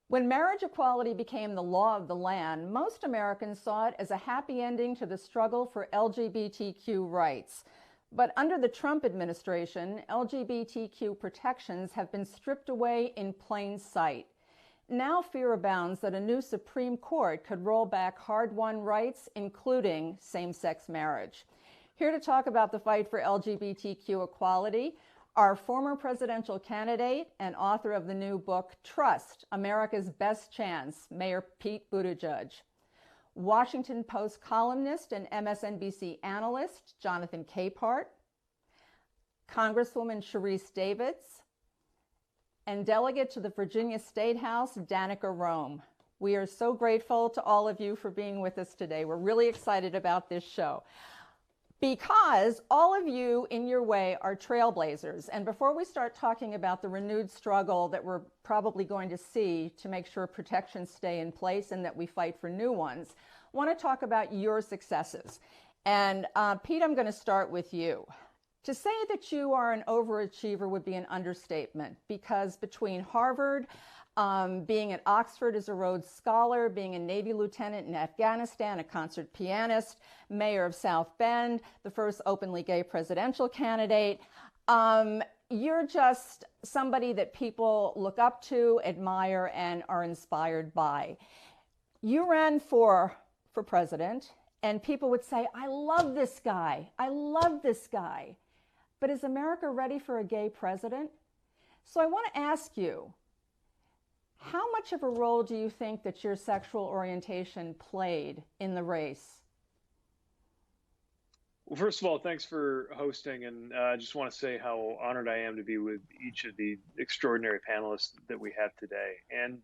When marriage equality became the law of the land, most Americans saw it as a happy ending to the struggle for LGBTQ rights. But under the Trump administration, LGBTQ protections have been stripped away in plain sight. Now fear abounds that a new Supreme Court could roll back hard-won rights, including same-sex marriage. Here to talk about the fight for LGBTQ equality, our former presidential candidate and author of the new book, Trust, America's Best Chance, Mayor Pete Buttigieg. Washington Post columnist and MSNBC analyst, Jonathan Capehart. Congresswoman Sharice Davids. And delegate to the Virginia State House, Danica Roem. We are so grateful to all of you for being with us today. We're really excited about this show because all of you in your way are trailblazers. And before we start talking about the renewed struggle that we're probably going to see to make sure protections stay in place and that we fight for new ones, I want to talk about your successes. And Pete, I'm going to start with you. To say that you are an overachiever would be an understatement, because between Harvard, being at Oxford as a Rhodes Scholar, being a Navy lieutenant in Afghanistan, a concert pianist, mayor of South Bend, the first openly gay presidential candidate, you're just somebody that people look up to, admire, and are inspired by. You ran for president, and people would say, I love this guy. I love this guy. But is America ready for a gay president? So I want to ask you, how much of a role do you think that your sexual orientation played in the race? Well, first of all, thanks for hosting, and I just want to say how honored I am to be with each of the extraordinary panelists that we have today. And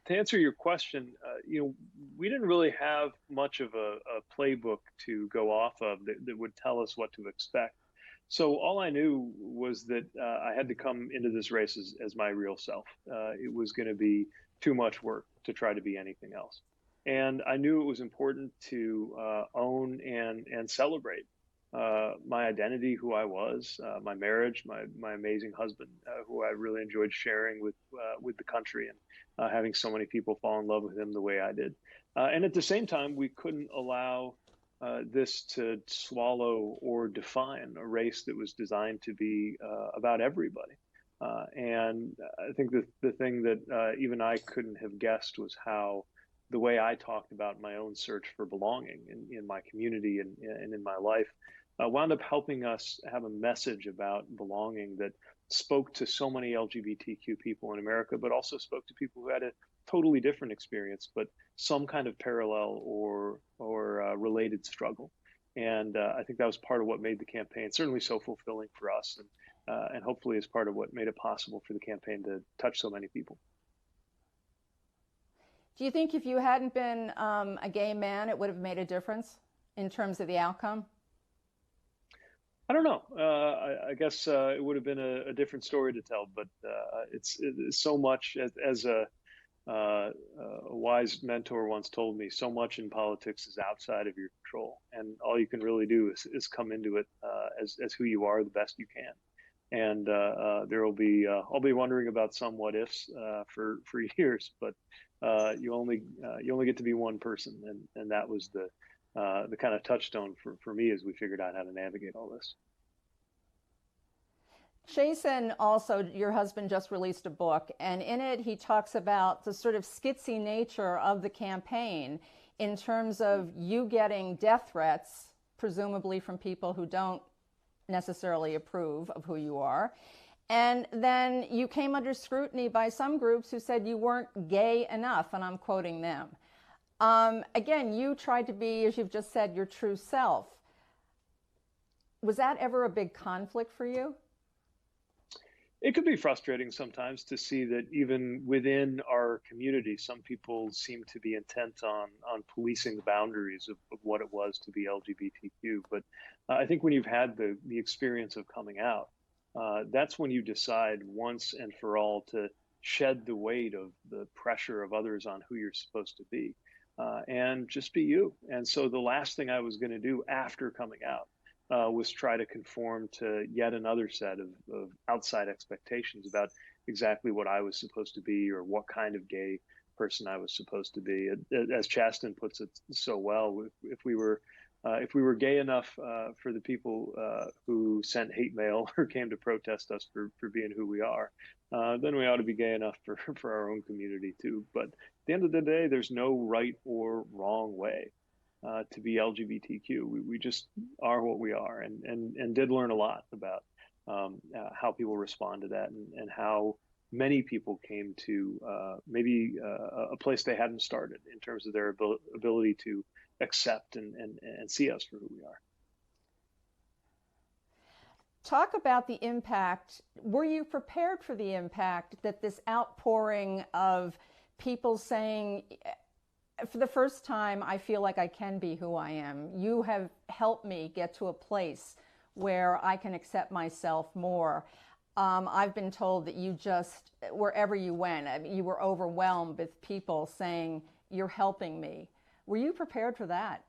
to answer your question, we didn't really have much of a playbook to go off of that would tell us what to expect. So all I knew was that I had to come into this race as my real self. It was going to be too much work to try to be anything else. And I knew it was important to own and celebrate my identity, who I was, my marriage, my amazing husband, who I really enjoyed sharing with the country, and having so many people fall in love with him the way I did. And at the same time, we couldn't allow this to swallow or define a race that was designed to be about everybody. And I think the thing that even I couldn't have guessed was how the way I talked about my own search for belonging in my community and in my life wound up helping us have a message about belonging that spoke to so many LGBTQ people in America, but also spoke to people who had a totally different experience, but some kind of parallel or related struggle. And I think that was part of what made the campaign certainly so fulfilling for us, and hopefully is part of what made it possible for the campaign to touch so many people. Do you think if you hadn't been a gay man, it would have made a difference in terms of the outcome? I don't know. I guess it would have been a different story to tell, but it's so much as a wise mentor once told me, so much in politics is outside of your control, and all you can really do is come into it as who you are the best you can. And there will be I'll be wondering about some what ifs for years, but you only get to be one person, and that was the kind of touchstone for me as we figured out how to navigate all this. Jason, also, your husband just released a book, and in it he talks about the sort of skitsy nature of the campaign in terms of you getting death threats, presumably from people who don't necessarily approve of who you are. And then you came under scrutiny by some groups who said you weren't gay enough, and I'm quoting them. Again, you tried to be, as you've just said, your true self. Was that ever a big conflict for you? It could be frustrating sometimes to see that even within our community, some people seem to be intent on policing the boundaries of what it was to be LGBTQ. But I think when you've had the experience of coming out, that's when you decide once and for all to shed the weight of the pressure of others on who you're supposed to be, and just be you. And so the last thing I was going to do after coming out was try to conform to yet another set of outside expectations about exactly what I was supposed to be or what kind of gay person I was supposed to be. As Chasten puts it so well, if we were gay enough for the people who sent hate mail or came to protest us for being who we are, then we ought to be gay enough for our own community too. But at the end of the day, there's no right or wrong way to be LGBTQ. We just are what we are, and did learn a lot about how people respond to that, and how many people came to maybe a place they hadn't started in terms of their ability to accept and see us for who we are. Talk about the impact. Were you prepared for the impact that this outpouring of people saying, for the first time, I feel like I can be who I am. You have helped me get to a place where I can accept myself more. I've been told that you just, wherever you went, you were overwhelmed with people saying, you're helping me. Were you prepared for that?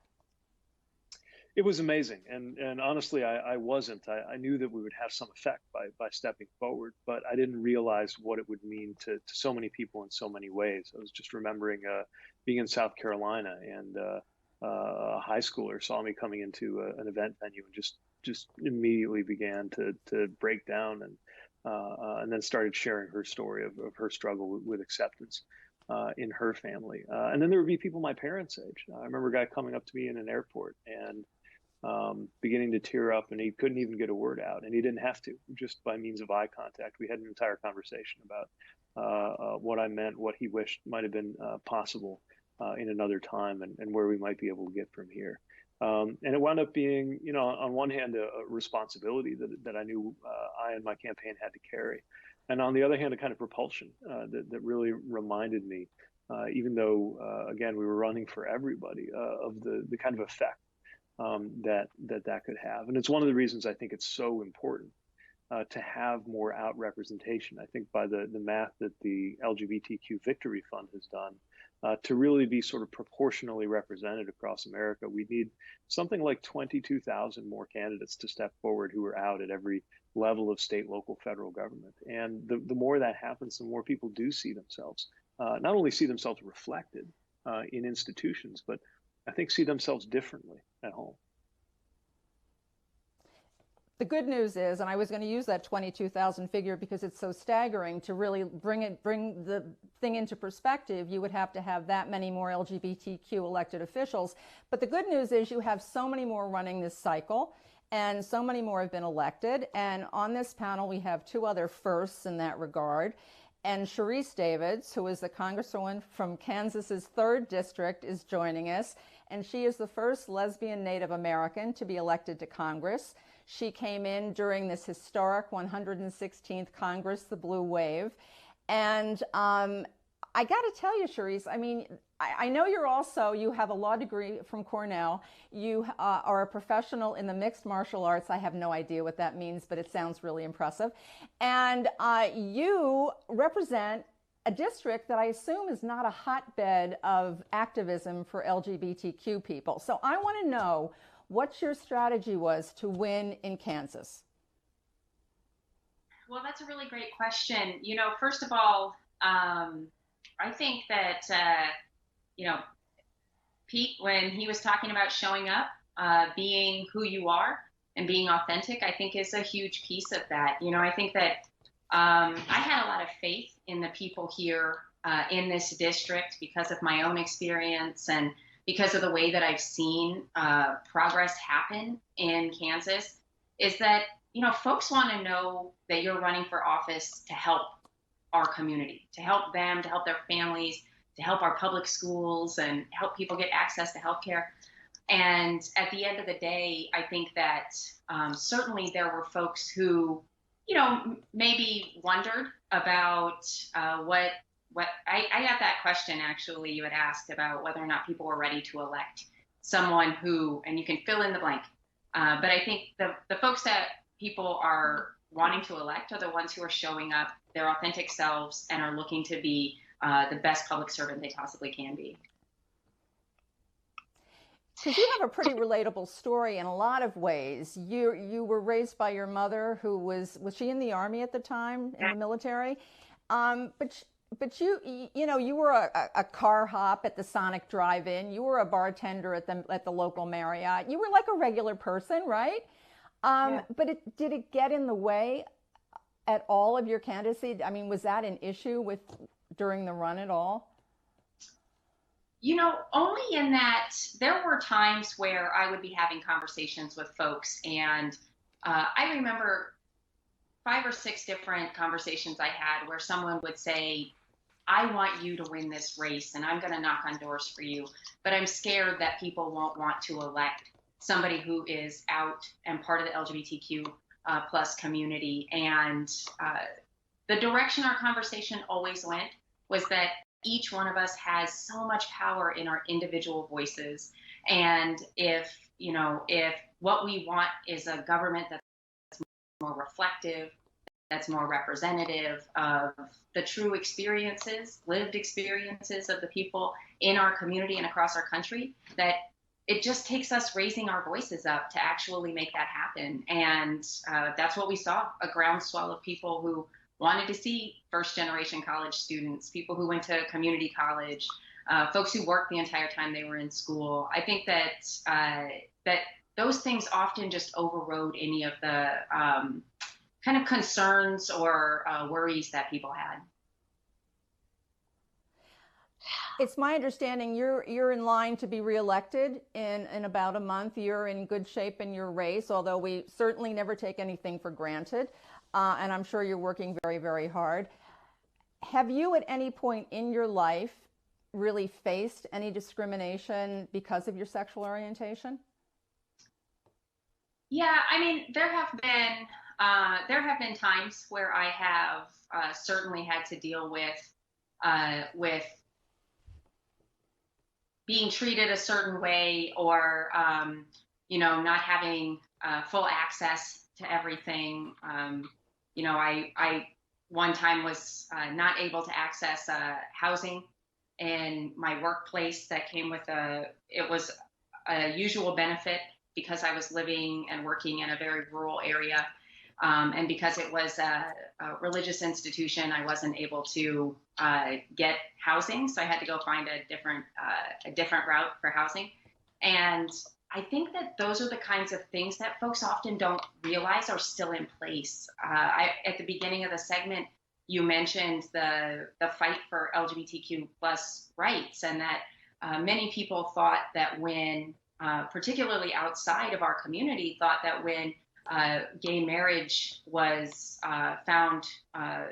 It was amazing. And honestly, I wasn't. I knew that we would have some effect by stepping forward, but I didn't realize what it would mean to so many people in so many ways. I was just remembering being in South Carolina, and a high schooler saw me coming into an event venue and just immediately began to break down, and then started sharing her story of her struggle with acceptance in her family. And then there would be people my parents' age. I remember a guy coming up to me in an airport and beginning to tear up, and he couldn't even get a word out, and he didn't have to, just by means of eye contact. We had an entire conversation about what I meant, what he wished might have been possible in another time, and where we might be able to get from here. And it wound up being, on one hand, a responsibility that I knew I and my campaign had to carry. And on the other hand, a kind of propulsion that really reminded me, even though, again, we were running for everybody, of the kind of effect that could have. And it's one of the reasons I think it's so important to have more out representation. I think by the math that the LGBTQ Victory Fund has done, to really be sort of proportionally represented across America, we need something like 22,000 more candidates to step forward who are out at every level of state, local, federal government. And the more that happens, the more people do see themselves, not only see themselves reflected in institutions, but I think see themselves differently at home. The good news is, and I was going to use that 22,000 figure because it's so staggering, to really bring the thing into perspective, you would have to have that many more LGBTQ elected officials. But the good news is you have so many more running this cycle, and so many more have been elected. And on this panel, we have two other firsts in that regard. And Sharice Davids, who is the Congresswoman from Kansas's 3rd District, is joining us. And she is the first lesbian Native American to be elected to Congress. She came in during this historic 116th Congress, the Blue Wave. And I got to tell you, Sharice, I mean, I know you have a law degree from Cornell. You are a professional in the mixed martial arts. I have no idea what that means, but it sounds really impressive. And you represent a district that I assume is not a hotbed of activism for LGBTQ people. So I want to know what your strategy was to win in Kansas. Well, that's a really great question. First of all, I think that, Pete, when he was talking about showing up, being who you are and being authentic, I think is a huge piece of that. I think that I had a lot of faith in the people here in this district because of my own experience and because of the way that I've seen progress happen in Kansas, is that, folks want to know that you're running for office to help our community, to help them, to help their families, to help our public schools and help people get access to healthcare. And at the end of the day, I think that certainly there were folks who, maybe wondered about what I got that question, actually, you had asked about whether or not people were ready to elect someone who, and you can fill in the blank. But I think the folks that people are wanting to elect are the ones who are showing up their authentic selves and are looking to be the best public servant they possibly can be. Because you have a pretty relatable story in a lot of ways. You were raised by your mother, who was she in the Army at the time, in the military? But But you know, you were a car hop at the Sonic Drive-In. You were a bartender at the local Marriott. You were like a regular person, right? Yeah. But did it get in the way at all of your candidacy? I mean, was that an issue during the run at all? You know, only in that there were times where I would be having conversations with folks, and I remember 5 or 6 different conversations I had where someone would say, I want you to win this race and I'm going to knock on doors for you, but I'm scared that people won't want to elect somebody who is out and part of the LGBTQ plus community. And the direction our conversation always went was that each one of us has so much power in our individual voices. And if, you know, if what we want is a government that's more reflective, that's more representative of the true experiences, lived experiences of the people in our community and across our country, that it just takes us raising our voices up to actually make that happen. And that's what we saw, a groundswell of people who wanted to see first generation college students, people who went to community college, folks who worked the entire time they were in school. I think that that those things often just overrode any of the kind of concerns or worries that people had. It's my understanding you're in line to be reelected in about a month. You're in good shape in your race, although we certainly never take anything for granted. And I'm sure you're working very, very hard. Have you at any point in your life really faced any discrimination because of your sexual orientation? Yeah, I mean, there have been times where I have certainly had to deal with being treated a certain way, or you know, not having full access to everything. You know, I one time was not able to access housing in my workplace that came with it was a usual benefit because I was living and working in a very rural area. And because it was a religious institution, I wasn't able to get housing. So I had to go find a different route for housing. And I think that those are the kinds of things that folks often don't realize are still in place. At the beginning of the segment, you mentioned the fight for LGBTQ plus rights, and that many people thought that when, particularly outside of our community, thought that when gay marriage was found,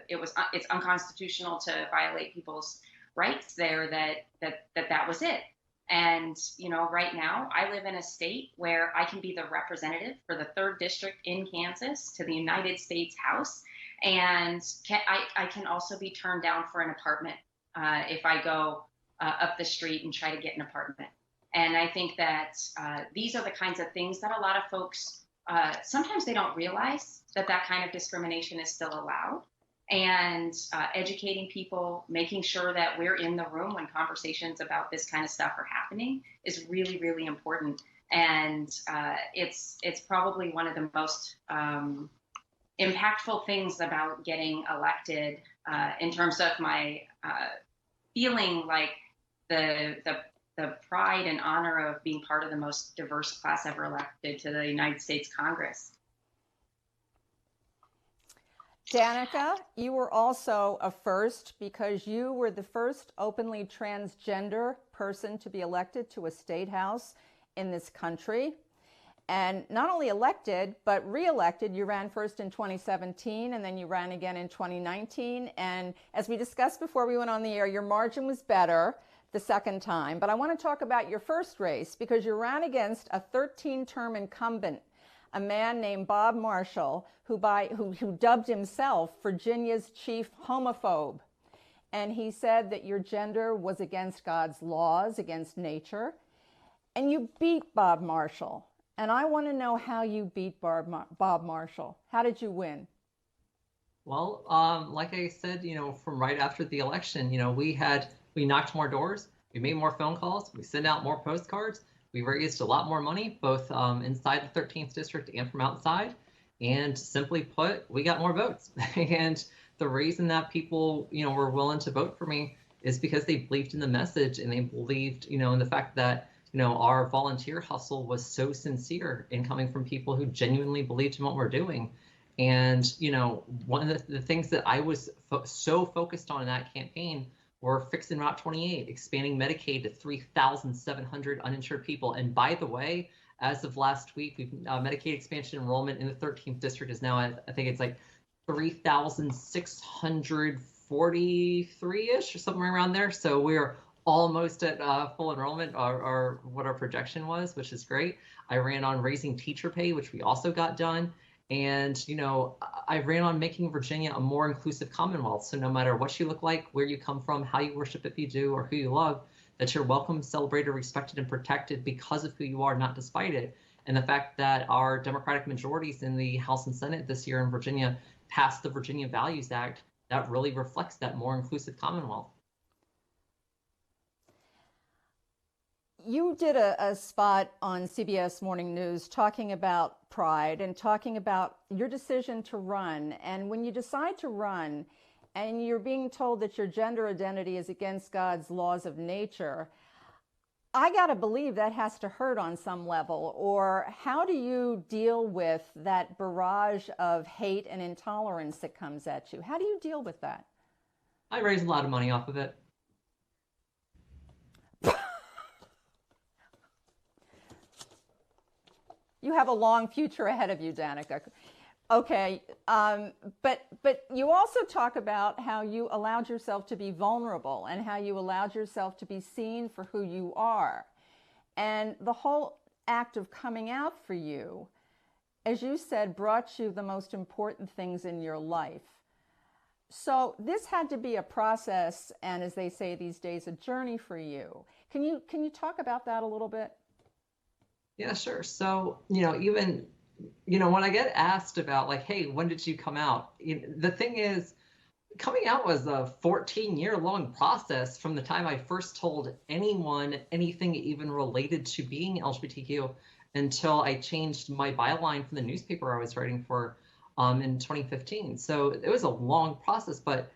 it's unconstitutional to violate people's rights there, that was it. And, you know, right now I live in a state where I can be the representative for the 3rd district in Kansas to the United States House. And I can also be turned down for an apartment if I go up the street and try to get an apartment. And I think that these are the kinds of things that a lot of folks, sometimes they don't realize that kind of discrimination is still allowed. And educating people, making sure that we're in the room when conversations about this kind of stuff are happening is really, really important. And it's probably one of the most impactful things about getting elected in terms of my feeling like the pride and honor of being part of the most diverse class ever elected to the United States Congress. Danica, you were also a first because you were the first openly transgender person to be elected to a state house in this country. And not only elected, but re-elected. You ran first in 2017, and then you ran again in 2019. And as we discussed before we went on the air, your margin was better the second time. But I want to talk about your first race because you ran against a 13-term incumbent, a man named Bob Marshall, who dubbed himself Virginia's chief homophobe. And he said that your gender was against God's laws, against nature. And you beat Bob Marshall. And I want to know how you beat Bob Marshall. How did you win? Well, like I said, you know, from right after the election, you know, we knocked more doors, we made more phone calls, we sent out more postcards, we raised a lot more money, both inside the 13th district and from outside. And simply put, we got more votes. And the reason that people, were willing to vote for me is because they believed in the message, and they believed, in the fact that, our volunteer hustle was so sincere in coming from people who genuinely believed in what we're doing. And, one of the things that I was so focused on in that campaign were fixing Route 28, expanding Medicaid to 3,700 uninsured people. And by the way, as of last week, Medicaid expansion enrollment in the 13th district is now, I think it's like 3,643-ish or somewhere around there. So we're almost at full enrollment, or what our projection was, which is great. I ran on raising teacher pay, which we also got done. And, I ran on making Virginia a more inclusive Commonwealth. So no matter what you look like, where you come from, how you worship if you do, or who you love, that you're welcome, celebrated, respected, and protected because of who you are, not despite it. And the fact that our Democratic majorities in the House and Senate this year in Virginia passed the Virginia Values Act, that really reflects that more inclusive Commonwealth. You did a spot on CBS Morning News talking about pride and talking about your decision to run. And when you decide to run and you're being told that your gender identity is against God's laws of nature, I got to believe that has to hurt on some level. Or how do you deal with that barrage of hate and intolerance that comes at you? How do you deal with that? I raised a lot of money off of it. You have a long future ahead of you, Danica. Okay, but you also talk about how you allowed yourself to be vulnerable and how you allowed yourself to be seen for who you are. And the whole act of coming out for you, as you said, brought you the most important things in your life. So this had to be a process, and as they say these days, a journey for you. Can you talk about that a little bit? Yeah, sure. So, even, when I get asked about like, hey, when did you come out? The thing is, coming out was a 14-year-long process from the time I first told anyone anything even related to being LGBTQ until I changed my byline from the newspaper I was writing for in 2015. So it was a long process, but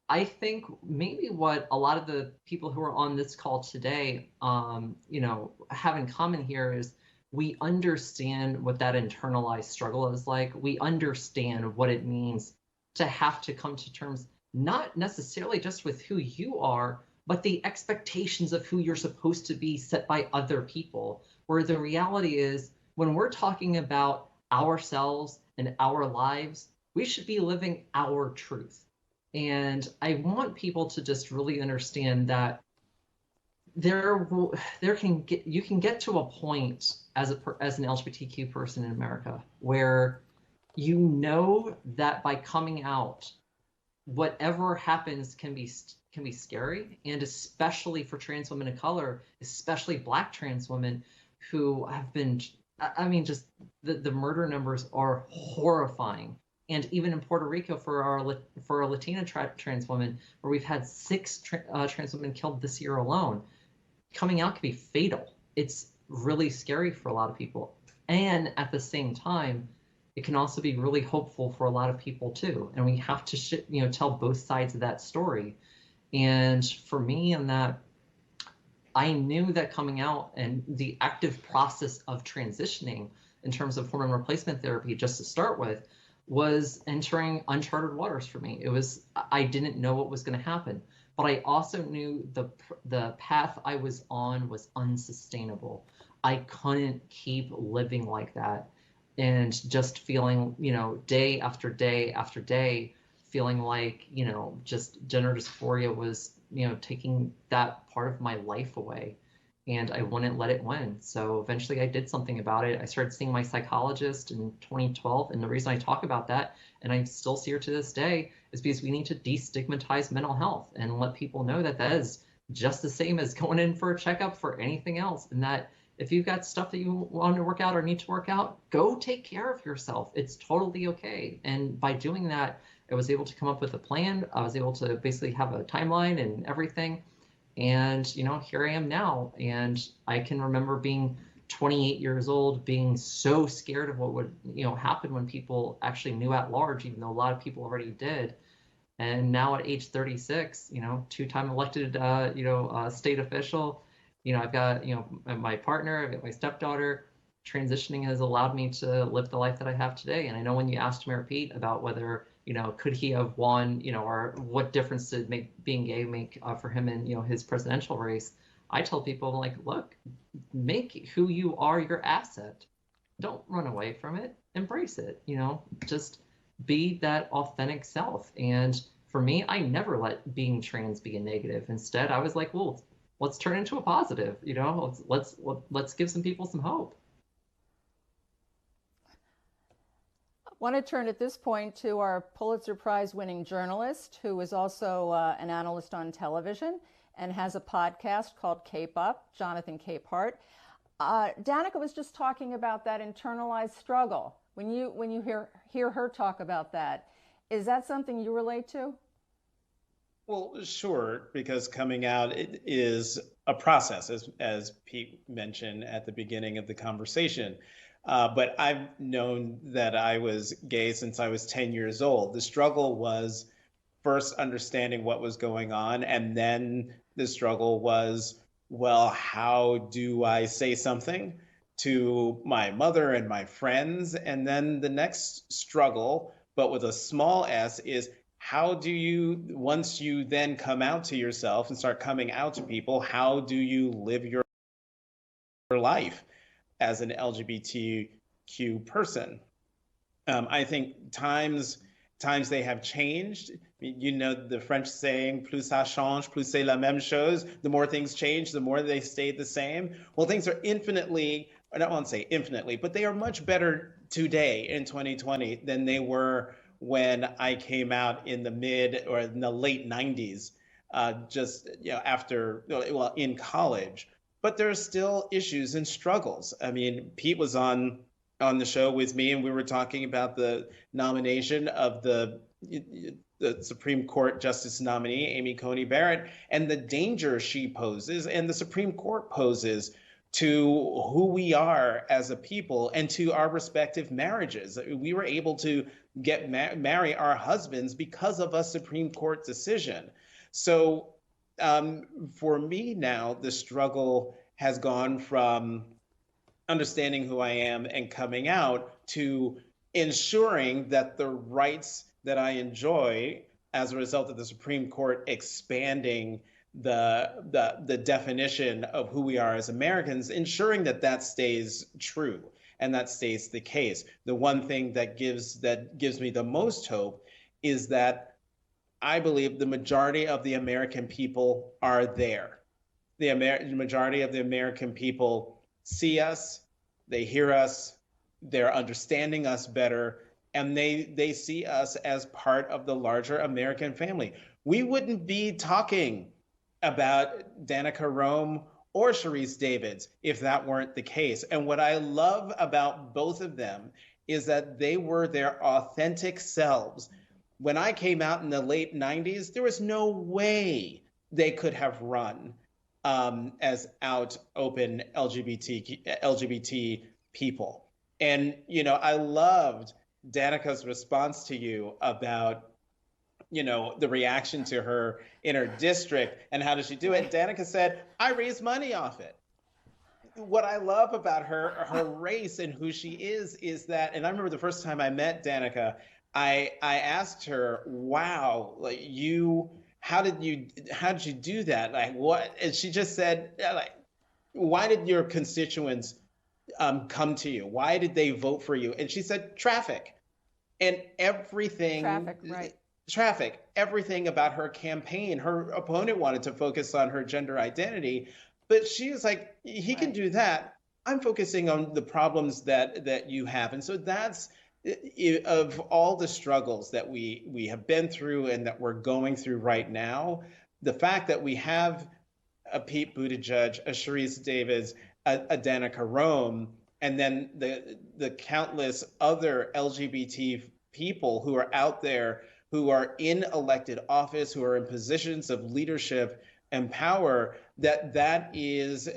I think maybe what a lot of the people who are on this call today, have in common here is we understand what that internalized struggle is like. We understand what it means to have to come to terms, not necessarily just with who you are, but the expectations of who you're supposed to be set by other people. Where the reality is, when we're talking about ourselves and our lives, we should be living our truth. And I want people to just really understand that you can get to a point as an LGBTQ person in America where you know that by coming out, whatever happens can be scary, and especially for trans women of color, especially Black trans women who have been, just the murder numbers are horrifying. And even in Puerto Rico for our Latina trans women, where we've had 6 trans women killed this year alone, coming out can be fatal. It's really scary for a lot of people. And at the same time, it can also be really hopeful for a lot of people too. And we have to tell both sides of that story. And for me on that, I knew that coming out and the active process of transitioning in terms of hormone replacement therapy, just to start with, was entering uncharted waters for me. I didn't know what was going to happen, but I also knew the path I was on was unsustainable. I couldn't keep living like that and just feeling, day after day after day, feeling like, just gender dysphoria was, taking that part of my life away. And I wouldn't let it win. So eventually I did something about it. I started seeing my psychologist in 2012. And the reason I talk about that, and I still see her to this day, is because we need to destigmatize mental health and let people know that that is just the same as going in for a checkup for anything else. And that if you've got stuff that you want to work out or need to work out, go take care of yourself. It's totally okay. And by doing that, I was able to come up with a plan. I was able to basically have a timeline and everything. And, here I am now. And I can remember being 28 years old, being so scared of what would, happen when people actually knew at large, even though a lot of people already did. And now at age 36, two-time elected, state official, I've got, my partner, I've got my stepdaughter. Transitioning has allowed me to live the life that I have today. And I know when you asked Mayor Pete about whether, could he have won, or what difference did being gay make for him in, his presidential race, I tell people, like, look, make who you are your asset. Don't run away from it. Embrace it, just be that authentic self. And for me, I never let being trans be a negative. Instead, I was like, well, let's turn it into a positive, let's give some people some hope. I want to turn at this point to our Pulitzer Prize winning journalist, who is also an analyst on television and has a podcast called Cape Up, Jonathan Capehart. Danica was just talking about that internalized struggle. When you hear her talk about that, is that something you relate to? Well, sure, because coming out is a process, as Pete mentioned at the beginning of the conversation. But I've known that I was gay since I was 10 years old. The struggle was first understanding what was going on, and then the struggle was, well, how do I say something to my mother and my friends? And then the next struggle, but with a small s, is how do you, once you then come out to yourself and start coming out to people, how do you live your life as an LGBTQ person? I think times they have changed. The French saying, plus ça change, plus c'est la même chose. The more things change, the more they stay the same. Well, things are infinitely, I don't want to say infinitely, but they are much better today in 2020 than they were when I came out in the mid or in the late 90s, in college. But there are still issues and struggles. I mean, Pete was on the show with me, and we were talking about the nomination of the Supreme Court Justice nominee, Amy Coney Barrett, and the danger she poses and the Supreme Court poses to who we are as a people and to our respective marriages. We were able to marry our husbands because of a Supreme Court decision. So for me now, the struggle has gone from understanding who I am and coming out to ensuring that the rights that I enjoy as a result of the Supreme Court expanding the definition of who we are as Americans, ensuring that that stays true and that stays the case. The one thing that gives me the most hope is that I believe the majority of the American people are there. The majority of the American people see us, they hear us, they're understanding us better, and they see us as part of the larger American family. We wouldn't be talking about Danica Roem or Sharice Davids if that weren't the case. And what I love about both of them is that they were their authentic selves. When I came out in the late 90s, there was no way they could have run as out open LGBT people. And, I loved Danica's response to you about, the reaction to her in her district and how does she do it? Danica said, I raise money off it. What I love about her race and who she is that, and I remember the first time I met Danica, I asked her, wow, like how did you do that? Like what? And she just said, like, why did your constituents come to you? Why did they vote for you? And she said, traffic. And everything. Traffic, right. Traffic, everything about her campaign. Her opponent wanted to focus on her gender identity, but she was like, he can do that. I'm focusing on the problems that you have. And so that's, of all the struggles that we have been through and that we're going through right now, the fact that we have a Pete Buttigieg, a Sharice Davids, a Danica Roem, and then the countless other LGBT people who are out there, who are in elected office, who are in positions of leadership and power, that is,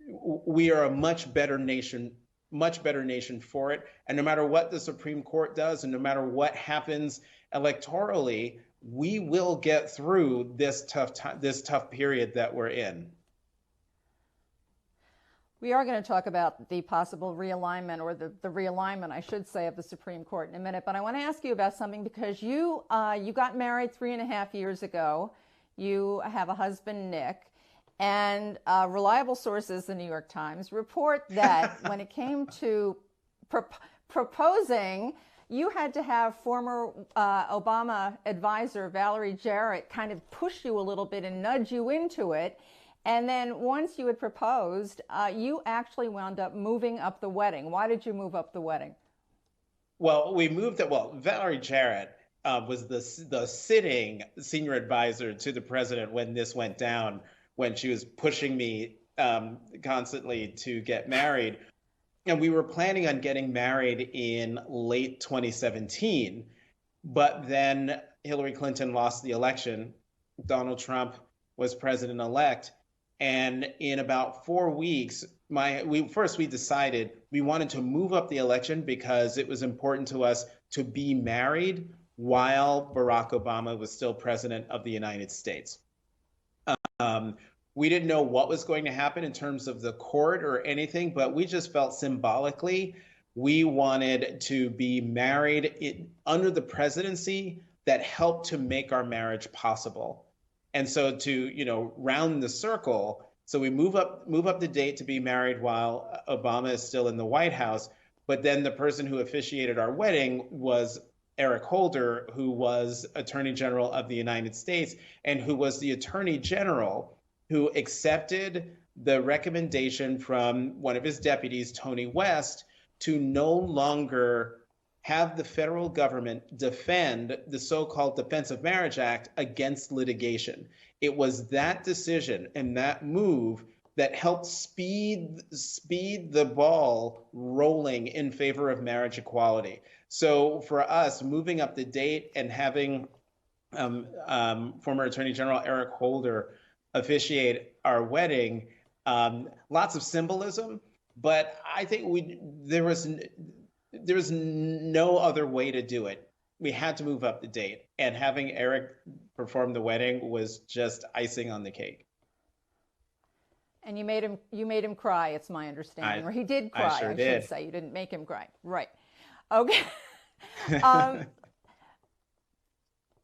we are a much better nation for it. And no matter what the Supreme Court does, and no matter what happens electorally, we will get through this tough period that we're in. We are going to talk about the possible realignment, or the realignment, I should say, of the Supreme Court in a minute. But I want to ask you about something, because you got married 3.5 years ago. You have a husband, Nick, and reliable sources, the New York Times, report that when it came to proposing, you had to have former Obama advisor Valerie Jarrett kind of push you a little bit and nudge you into it. And then once you had proposed, you actually wound up moving up the wedding. Why did you move up the wedding? Well, Valerie Jarrett was the sitting senior advisor to the president when this went down, when she was pushing me constantly to get married. And we were planning on getting married in late 2017. But then Hillary Clinton lost the election. Donald Trump was president-elect. And in about 4 weeks, we decided we wanted to move up the election because it was important to us to be married while Barack Obama was still president of the United States. We didn't know what was going to happen in terms of the court or anything, but we just felt symbolically we wanted to be married under the presidency that helped to make our marriage possible. And so to, round the circle, so we move up the date to be married while Obama is still in the White House. But then the person who officiated our wedding was Eric Holder, who was Attorney General of the United States and who was the Attorney General who accepted the recommendation from one of his deputies, Tony West, to no longer have the federal government defend the so-called Defense of Marriage Act against litigation. It was that decision and that move that helped speed the ball rolling in favor of marriage equality. So for us, moving up the date and having former Attorney General Eric Holder officiate our wedding, lots of symbolism, but I think there was no other way to do it. We had to move up the date, and having Eric perform the wedding was just icing on the cake. And you made him cry, it's my understanding, or he did cry. I sure did. Should say. You didn't make him cry, right? Okay.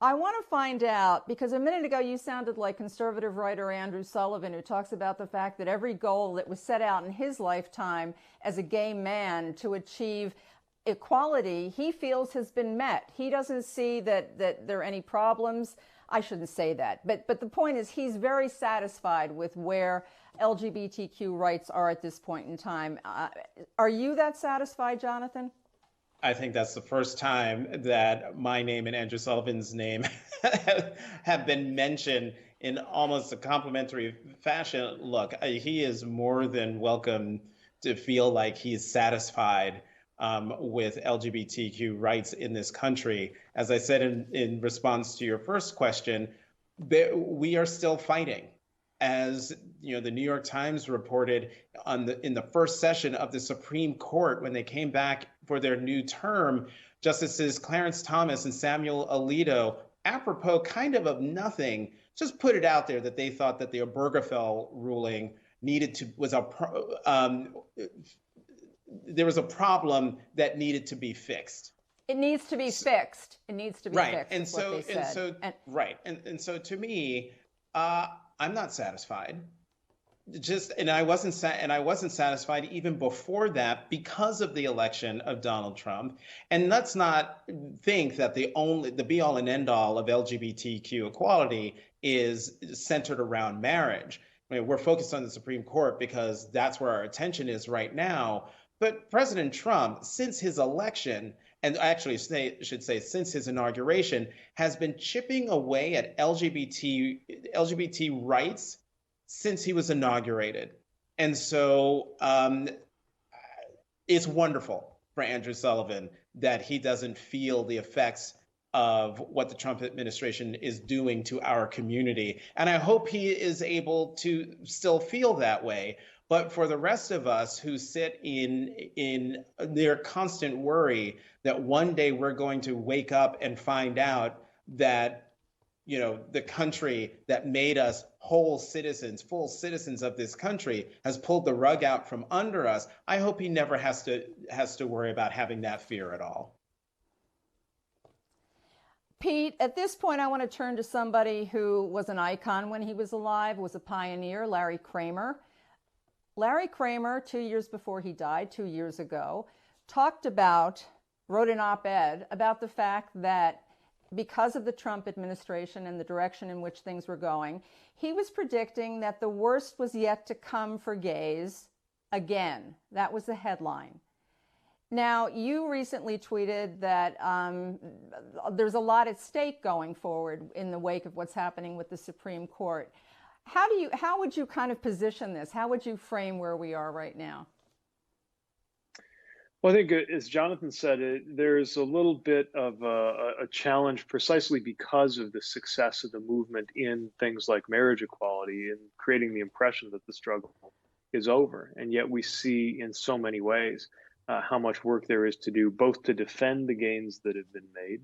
I want to find out, because a minute ago you sounded like conservative writer Andrew Sullivan, who talks about the fact that every goal that was set out in his lifetime as a gay man to achieve equality, he feels has been met. He doesn't see that there are any problems. I shouldn't say that, but the point is he's very satisfied with where LGBTQ rights are at this point in time. Are you that satisfied, Jonathan? I think that's the first time that my name and Andrew Sullivan's name have been mentioned in almost a complimentary fashion. Look, he is more than welcome to feel like he's satisfied with LGBTQ rights in this country. As I said in response to your first question, we are still fighting. As the New York Times reported in the first session of the Supreme Court, when they came back for their new term, Justices Clarence Thomas and Samuel Alito, apropos kind of nothing, just put it out there that they thought that the Obergefell ruling there was a problem that needed to be fixed. It needs to be fixed. It needs to be right. fixed. And so to me, I'm not satisfied. I wasn't satisfied even before that because of the election of Donald Trump. And let's not think that the be all and end all of LGBTQ equality is centered around marriage. I mean, we're focused on the Supreme Court because that's where our attention is right now. But President Trump, since his election, and actually should say since his inauguration, has been chipping away at LGBT rights since he was inaugurated. And so it's wonderful for Andrew Sullivan that he doesn't feel the effects of what the Trump administration is doing to our community. And I hope he is able to still feel that way. But for the rest of us who sit in their constant worry that one day we're going to wake up and find out that the country that made us whole citizens, full citizens of this country, has pulled the rug out from under us. I hope he never has to worry about having that fear at all. Pete, at this point, I want to turn to somebody who was an icon when he was alive, was a pioneer, Larry Kramer. Larry Kramer, 2 years before he died, 2 years ago, wrote an op-ed about the fact that because of the Trump administration and the direction in which things were going, he was predicting that the worst was yet to come for gays again. That was the headline. Now, you recently tweeted that there's a lot at stake going forward in the wake of what's happening with the Supreme Court. How would you kind of position this? How would you frame where we are right now? Well, I think, as Jonathan said, there's a little bit of a challenge precisely because of the success of the movement in things like marriage equality and creating the impression that the struggle is over. And yet we see in so many ways how much work there is to do, both to defend the gains that have been made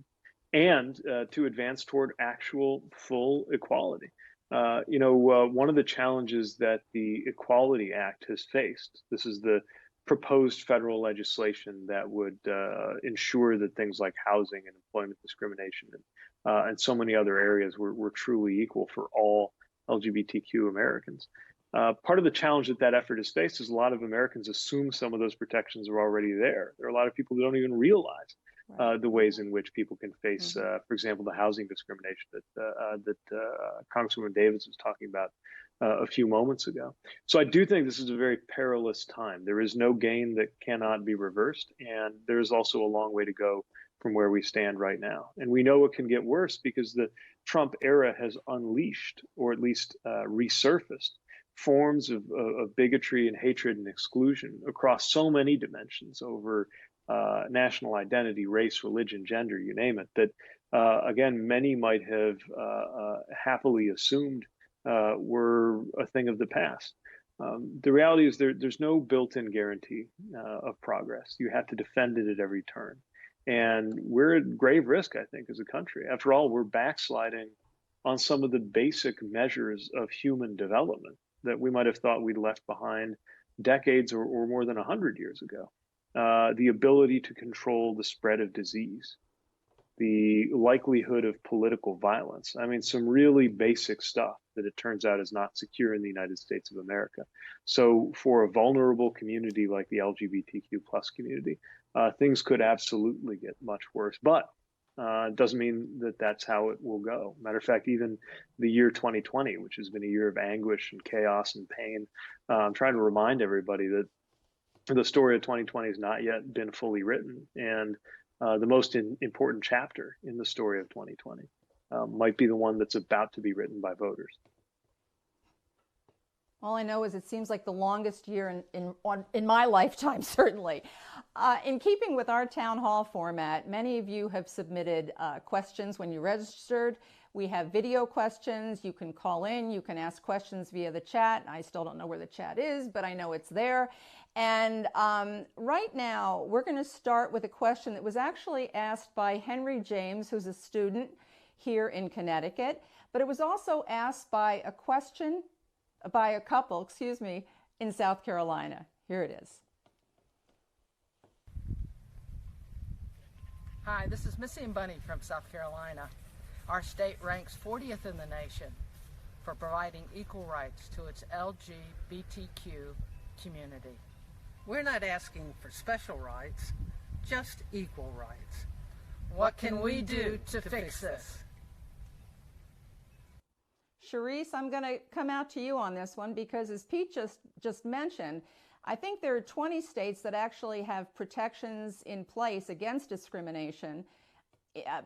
and to advance toward actual full equality. One of the challenges that the Equality Act has faced, this is the proposed federal legislation that would ensure that things like housing and employment discrimination and so many other areas were truly equal for all LGBTQ Americans. Part of the challenge that effort has faced is a lot of Americans assume some of those protections are already there. There are a lot of people who don't even realize the ways in which people can face, for example, the housing discrimination that Congresswoman Davis was talking about a few moments ago. So I do think this is a very perilous time. There is no gain that cannot be reversed, and there's also a long way to go from where we stand right now. And we know it can get worse because the Trump era has unleashed, or at least resurfaced, forms of bigotry and hatred and exclusion across so many dimensions over national identity, race, religion, gender, you name it, that again, many might have happily assumed were a thing of the past. The reality is there's no built-in guarantee of progress. You have to defend it at every turn. And we're at grave risk, I think, as a country. After all, we're backsliding on some of the basic measures of human development that we might have thought we'd left behind decades or more than 100 years ago. The ability to control the spread of disease, the likelihood of political violence. I mean, some really basic stuff that it turns out is not secure in the United States of America. So for a vulnerable community like the LGBTQ plus community, things could absolutely get much worse. But it doesn't mean that that's how it will go. Matter of fact, even the year 2020, which has been a year of anguish and chaos and pain, I'm trying to remind everybody that the story of 2020 has not yet been fully written. And the most important chapter in the story of 2020 might be the one that's about to be written by voters. All I know is it seems like the longest year in my lifetime, certainly. In keeping with our town hall format, many of you have submitted questions when you registered. We have video questions. You can call in. You can ask questions via the chat. I still don't know where the chat is, but I know it's there. And right now, we're going to start with a question that was actually asked by Henry James, who's a student here in Connecticut. But it was also asked by a couple, in South Carolina. Here it is. Hi, this is Missy and Bunny from South Carolina. Our state ranks 40th in the nation for providing equal rights to its LGBTQ community. We're not asking for special rights, just equal rights. What can we do to fix this? Charisse, I'm going to come out to you on this one because, as Pete just mentioned, I think there are 20 states that actually have protections in place against discrimination,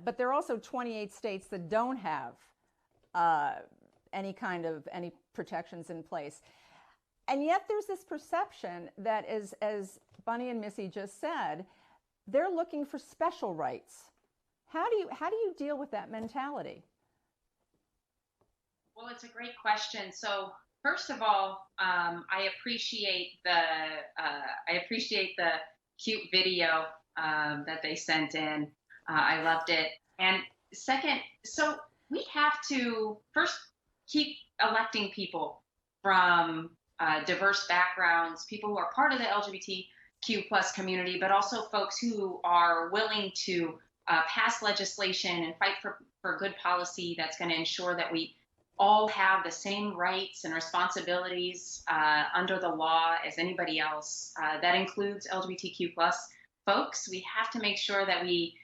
but there are also 28 states that don't have any protections in place. And yet there's this perception that, as Bunny and Missy just said, they're looking for special rights. How do you deal with that mentality? Well, it's a great question. So first of all, I appreciate the cute video that they sent in. I loved it. And second, so we have to first keep electing people from diverse backgrounds, people who are part of the LGBTQ plus community, but also folks who are willing to pass legislation and fight for good policy that's going to ensure that we all have the same rights and responsibilities under the law as anybody else. That includes LGBTQ plus folks. We have to make sure that we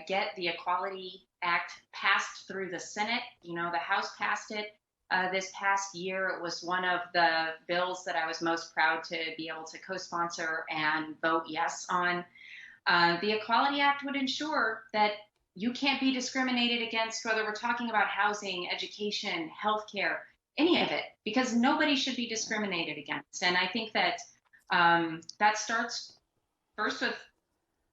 get the Equality Act passed through the Senate. You know, the House passed it this past year. It was one of the bills that I was most proud to be able to co-sponsor and vote yes on. The Equality Act would ensure that you can't be discriminated against, whether we're talking about housing, education, healthcare, any of it, because nobody should be discriminated against. And I think that that starts first with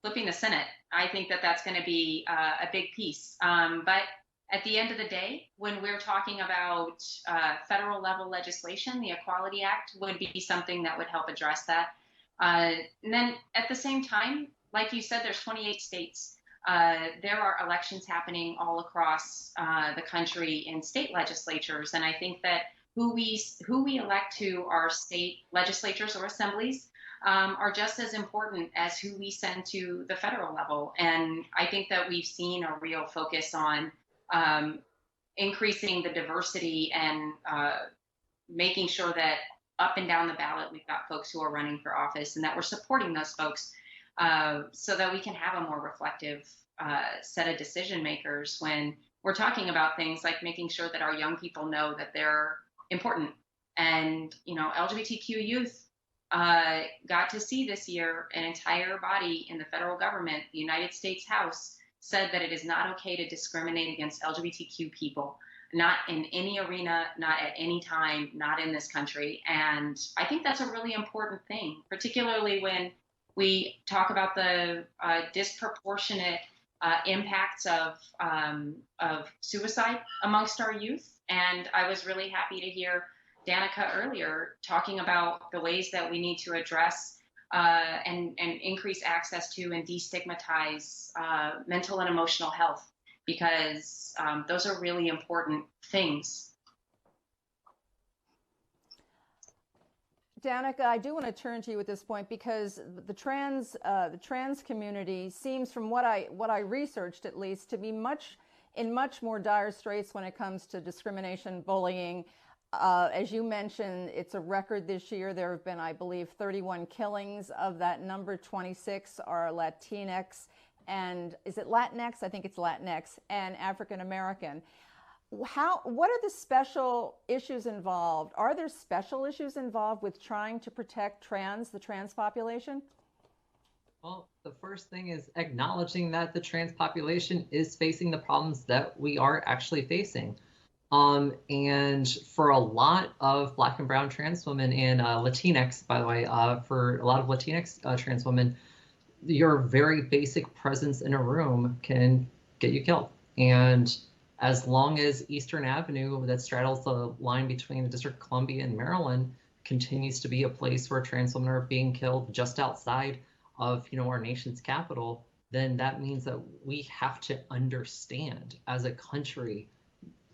flipping the Senate. I think that that's going to be a big piece. But at the end of the day, when we're talking about federal level legislation, the Equality Act would be something that would help address that. And then at the same time, like you said, there's 28 states. There are elections happening all across the country in state legislatures. And I think that who we elect to our state legislatures or assemblies are just as important as who we send to the federal level. And I think that we've seen a real focus on increasing the diversity and making sure that up and down the ballot, we've got folks who are running for office and that we're supporting those folks so that we can have a more reflective set of decision makers when we're talking about things like making sure that our young people know that they're important. And, you know, LGBTQ youth got to see this year an entire body in the federal government, the United States House, said that it is not okay to discriminate against LGBTQ people, not in any arena, not at any time, not in this country. And I think that's a really important thing, particularly when we talk about the disproportionate impacts of suicide amongst our youth. And I was really happy to hear Danica earlier talking about the ways that we need to address and increase access to and destigmatize mental and emotional health, because those are really important things. Danica, I do want to turn to you at this point because the trans community seems, from what I researched at least, to be in much more dire straits when it comes to discrimination, bullying. As you mentioned, it's a record this year. There have been, I believe, 31 killings. Of that number, 26 are Latinx, and is it Latinx? I think it's Latinx and African American. What are the special issues involved? Are there special issues involved with trying to protect the trans population? Well, the first thing is acknowledging that the trans population is facing the problems that we are actually facing. And for a lot of Black and brown trans women and Latinx, by the way, for a lot of Latinx trans women, your very basic presence in a room can get you killed. And as long as Eastern Avenue, that straddles the line between the District of Columbia and Maryland, continues to be a place where trans women are being killed just outside of, you know, our nation's capital, then that means that we have to understand as a country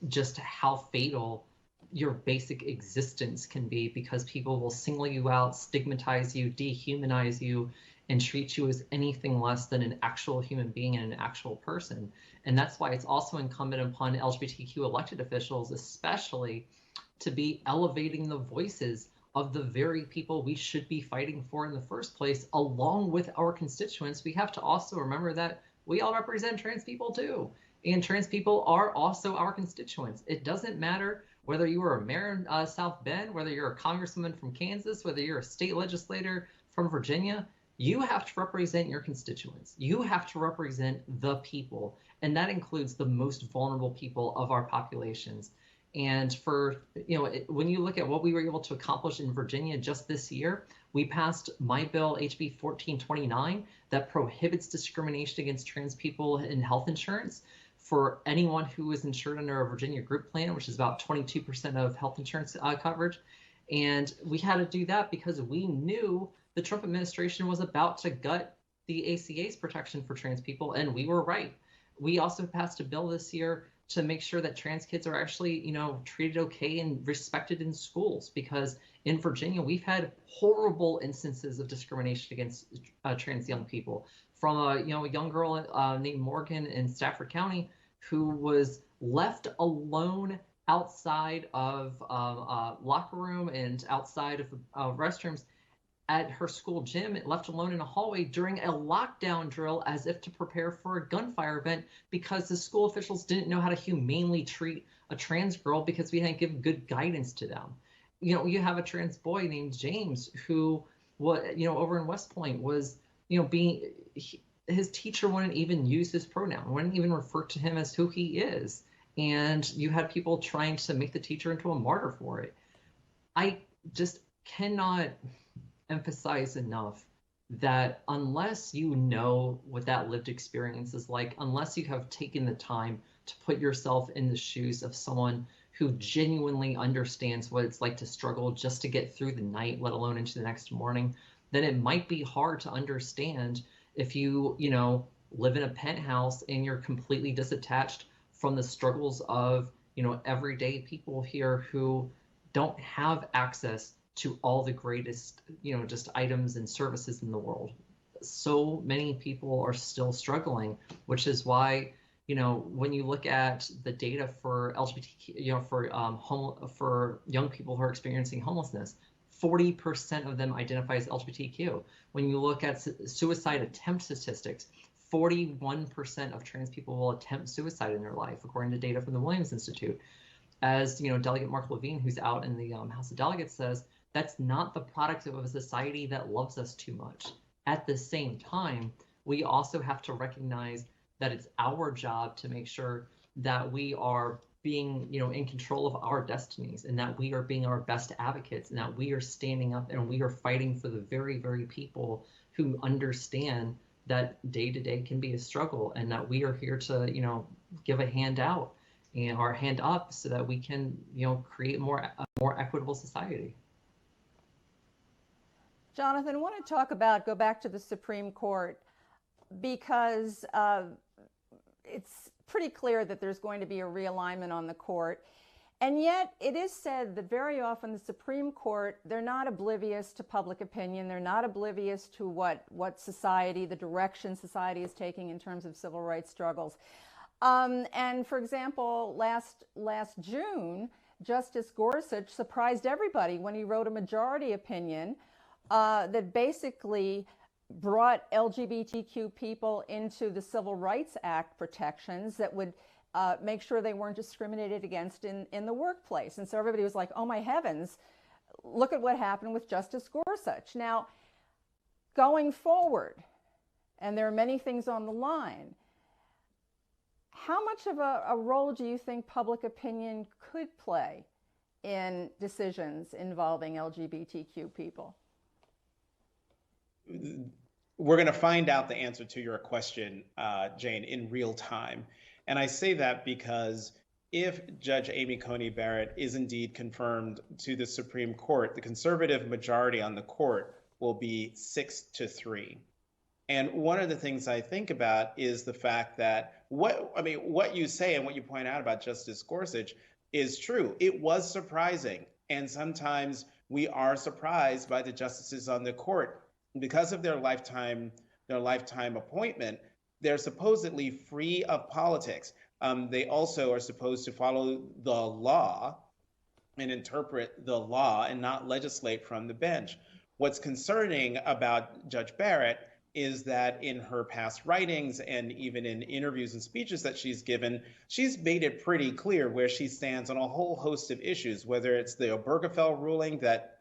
just how fatal your basic existence can be, because people will single you out, stigmatize you, dehumanize you, and treat you as anything less than an actual human being and an actual person. And that's why it's also incumbent upon LGBTQ elected officials, especially, to be elevating the voices of the very people we should be fighting for in the first place, along with our constituents. We have to also remember that we all represent trans people too. And trans people are also our constituents. It doesn't matter whether you are a mayor in South Bend, whether you're a congresswoman from Kansas, whether you're a state legislator from Virginia, you have to represent your constituents. You have to represent the people. And that includes the most vulnerable people of our populations. And for, you know, when you look at what we were able to accomplish in Virginia just this year, we passed my bill, HB 1429, that prohibits discrimination against trans people in health insurance for anyone who is insured under a Virginia group plan, which is about 22% of health insurance coverage. And we had to do that because we knew the Trump administration was about to gut the ACA's protection for trans people, and we were right. We also passed a bill this year to make sure that trans kids are actually, treated okay and respected in schools. Because in Virginia, we've had horrible instances of discrimination against trans young people, from a young girl named Morgan in Stafford County who was left alone outside of locker room and outside of restrooms at her school gym, left alone in a hallway during a lockdown drill as if to prepare for a gunfire event, because the school officials didn't know how to humanely treat a trans girl because we didn't give good guidance to them. You have a trans boy named James who, over in West Point was, his teacher wouldn't even use his pronoun, wouldn't even refer to him as who he is. And you had people trying to make the teacher into a martyr for it. I just cannot emphasize enough that unless you know what that lived experience is like, unless you have taken the time to put yourself in the shoes of someone who genuinely understands what it's like to struggle just to get through the night, let alone into the next morning, then it might be hard to understand if you, live in a penthouse and you're completely disattached from the struggles of, everyday people here who don't have access to all the greatest, just items and services in the world. So many people are still struggling, which is why, when you look at the data for LGBTQ, for young people who are experiencing homelessness, 40% of them identify as LGBTQ. When you look at suicide attempt statistics, 41% of trans people will attempt suicide in their life, according to data from the Williams Institute. As Delegate Mark Levine, who's out in the House of Delegates, says, that's not the product of a society that loves us too much. At the same time, we also have to recognize that it's our job to make sure that we are being, in control of our destinies, and that we are being our best advocates, and that we are standing up and we are fighting for the very, very people who understand that day to day can be a struggle, and that we are here to, give a hand out and our hand up so that we can, create a more equitable society. Jonathan, I want to go back to the Supreme Court, because it's pretty clear that there's going to be a realignment on the court. And yet it is said that very often the Supreme Court, they're not oblivious to public opinion. They're not oblivious to what society, the direction society is taking in terms of civil rights struggles. And for example, last June, Justice Gorsuch surprised everybody when he wrote a majority opinion that basically brought LGBTQ people into the Civil Rights Act protections that would make sure they weren't discriminated against in the workplace. And so everybody was like, oh my heavens, look at what happened with Justice Gorsuch. Now, going forward, and there are many things on the line, how much of a role do you think public opinion could play in decisions involving LGBTQ people? We're going to find out the answer to your question, Jane, in real time. And I say that because if Judge Amy Coney Barrett is indeed confirmed to the Supreme Court, the conservative majority on the court will be 6-3. And one of the things I think about is the fact that what you say and what you point out about Justice Gorsuch is true. It was surprising. And sometimes we are surprised by the justices on the court. Because of their lifetime appointment, they're supposedly free of politics. They also are supposed to follow the law and interpret the law and not legislate from the bench. What's concerning about Judge Barrett is that in her past writings and even in interviews and speeches that she's given, she's made it pretty clear where she stands on a whole host of issues, whether it's the Obergefell ruling that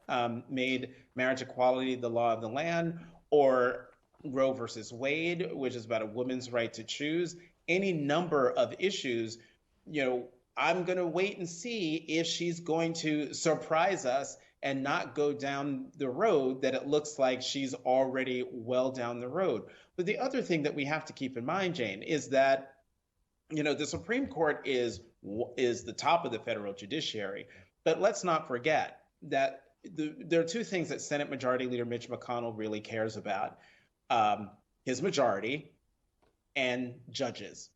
made marriage equality the law of the land, or Roe versus Wade, which is about a woman's right to choose. Any number of issues, I'm going to wait and see if she's going to surprise us and not go down the road that it looks like she's already well down the road. But the other thing that we have to keep in mind, Jane, is that, the Supreme Court is the top of the federal judiciary. But let's not forget that there are two things that Senate Majority Leader Mitch McConnell really cares about: his majority and judges.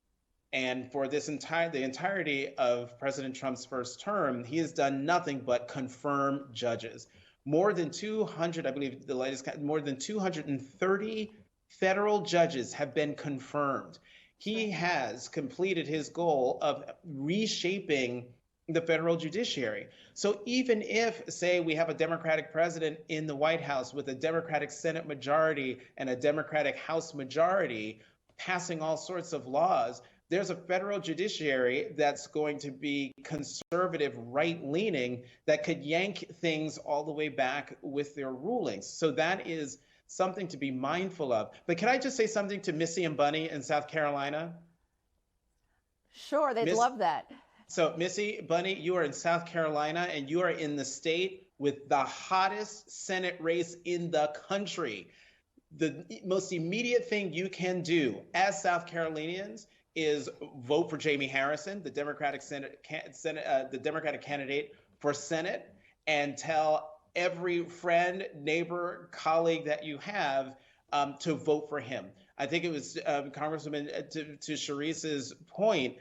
And for the entirety of President Trump's first term, he has done nothing but confirm judges. More than 200, I believe the latest count, more than 230 federal judges have been confirmed. He has completed his goal of reshaping the federal judiciary. So even if, say, we have a Democratic president in the White House with a Democratic Senate majority and a Democratic House majority passing all sorts of laws, there's a federal judiciary that's going to be conservative, right-leaning, that could yank things all the way back with their rulings. So that is something to be mindful of. But can I just say something to Missy and Bunny in South Carolina? Sure, they'd love that. So Missy, Bunny, you are in South Carolina, and you are in the state with the hottest Senate race in the country. The most immediate thing you can do as South Carolinians is vote for Jamie Harrison, the Democratic the Democratic candidate for Senate, and tell every friend, neighbor, colleague that you have to vote for him. I think it was Congresswoman to Sharice's point.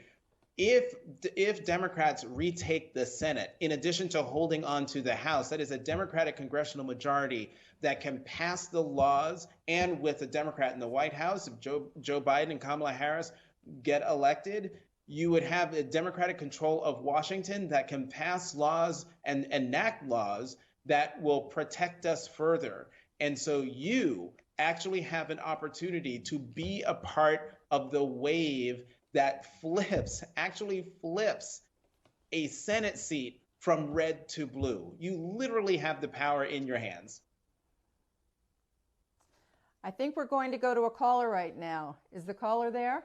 If Democrats retake the Senate, in addition to holding on to the House, that is a Democratic congressional majority that can pass the laws, and with a Democrat in the White House, if Joe Biden and Kamala Harris get elected, you would have a Democratic control of Washington that can pass laws and enact laws that will protect us further. And so you actually have an opportunity to be a part of the wave that actually flips a Senate seat from red to blue. You literally have the power in your hands. I think we're going to go to a caller right now. Is the caller there?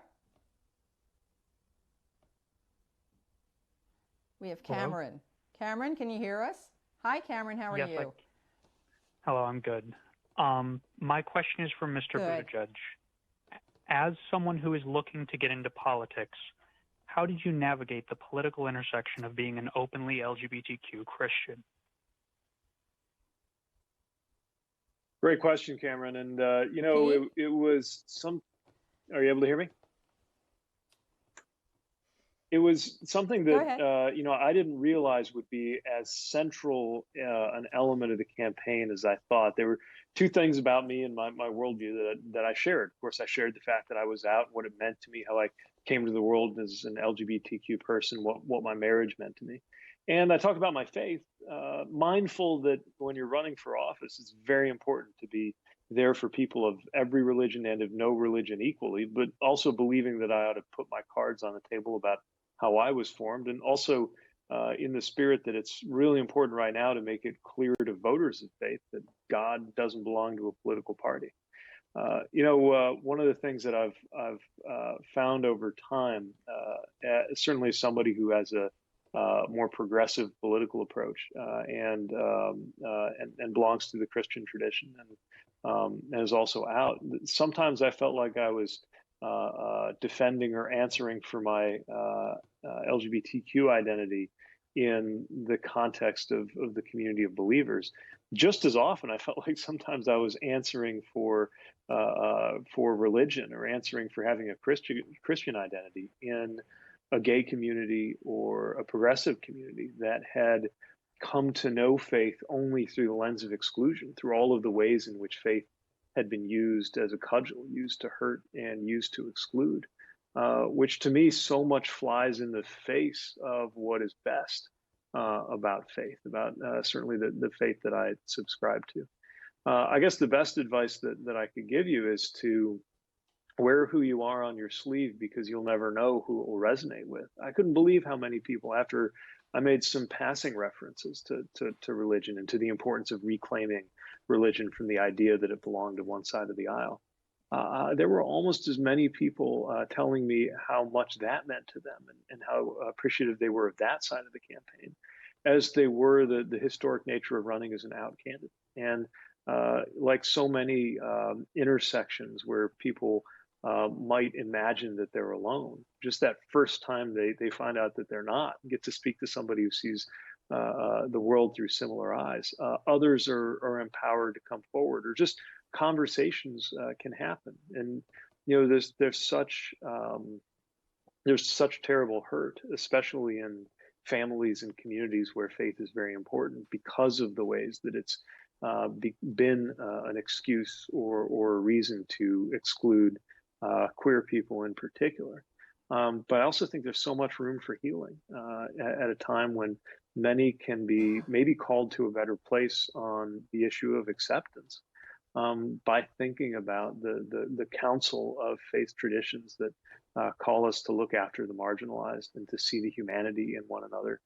We have Cameron. Hello? Cameron, can you hear us? Hi, Cameron, how are you? Hello, I'm good. My question is for Mr. Buttigieg. As someone who is looking to get into politics, how did you navigate the political intersection of being an openly LGBTQ Christian? Great question, Cameron. And, it was some, are you able to hear me? It was something that, I didn't realize would be as central an element of the campaign as I thought. There were two things about me and my worldview that I shared. Of course, I shared the fact that I was out, what it meant to me, how I came to the world as an LGBTQ person, what my marriage meant to me. And I talked about my faith, mindful that when you're running for office, it's very important to be there for people of every religion and of no religion equally, but also believing that I ought to put my cards on the table about how I was formed, and also in the spirit that it's really important right now to make it clear to voters of faith that God doesn't belong to a political party. One of the things that I've found over time, certainly as somebody who has a more progressive political approach and belongs to the Christian tradition and is also out, sometimes I felt like I was defending or answering for my LGBTQ identity in the context of the community of believers. Just as often, I felt like sometimes I was answering for religion or answering for having a Christian identity in a gay community or a progressive community that had come to know faith only through the lens of exclusion, through all of the ways in which faith had been used as a cudgel, used to hurt and used to exclude, which to me so much flies in the face of what is best about faith, about certainly the faith that I subscribe to. I guess the best advice that I could give you is to wear who you are on your sleeve, because you'll never know who it will resonate with. I couldn't believe how many people, after I made some passing references to religion and to the importance of reclaiming religion from the idea that it belonged to one side of the aisle, there were almost as many people telling me how much that meant to them and how appreciative they were of that side of the campaign as they were the historic nature of running as an out candidate. And like so many intersections where people might imagine that they're alone, just that first time they find out that they're not, get to speak to somebody who sees the world through similar eyes. Others are empowered to come forward, or just conversations can happen. And there's such there's such terrible hurt, especially in families and communities where faith is very important because of the ways that it's been an excuse or a reason to exclude queer people in particular. But I also think there's so much room for healing at a time when many can be maybe called to a better place on the issue of acceptance by thinking about the counsel of faith traditions that call us to look after the marginalized and to see the humanity in one another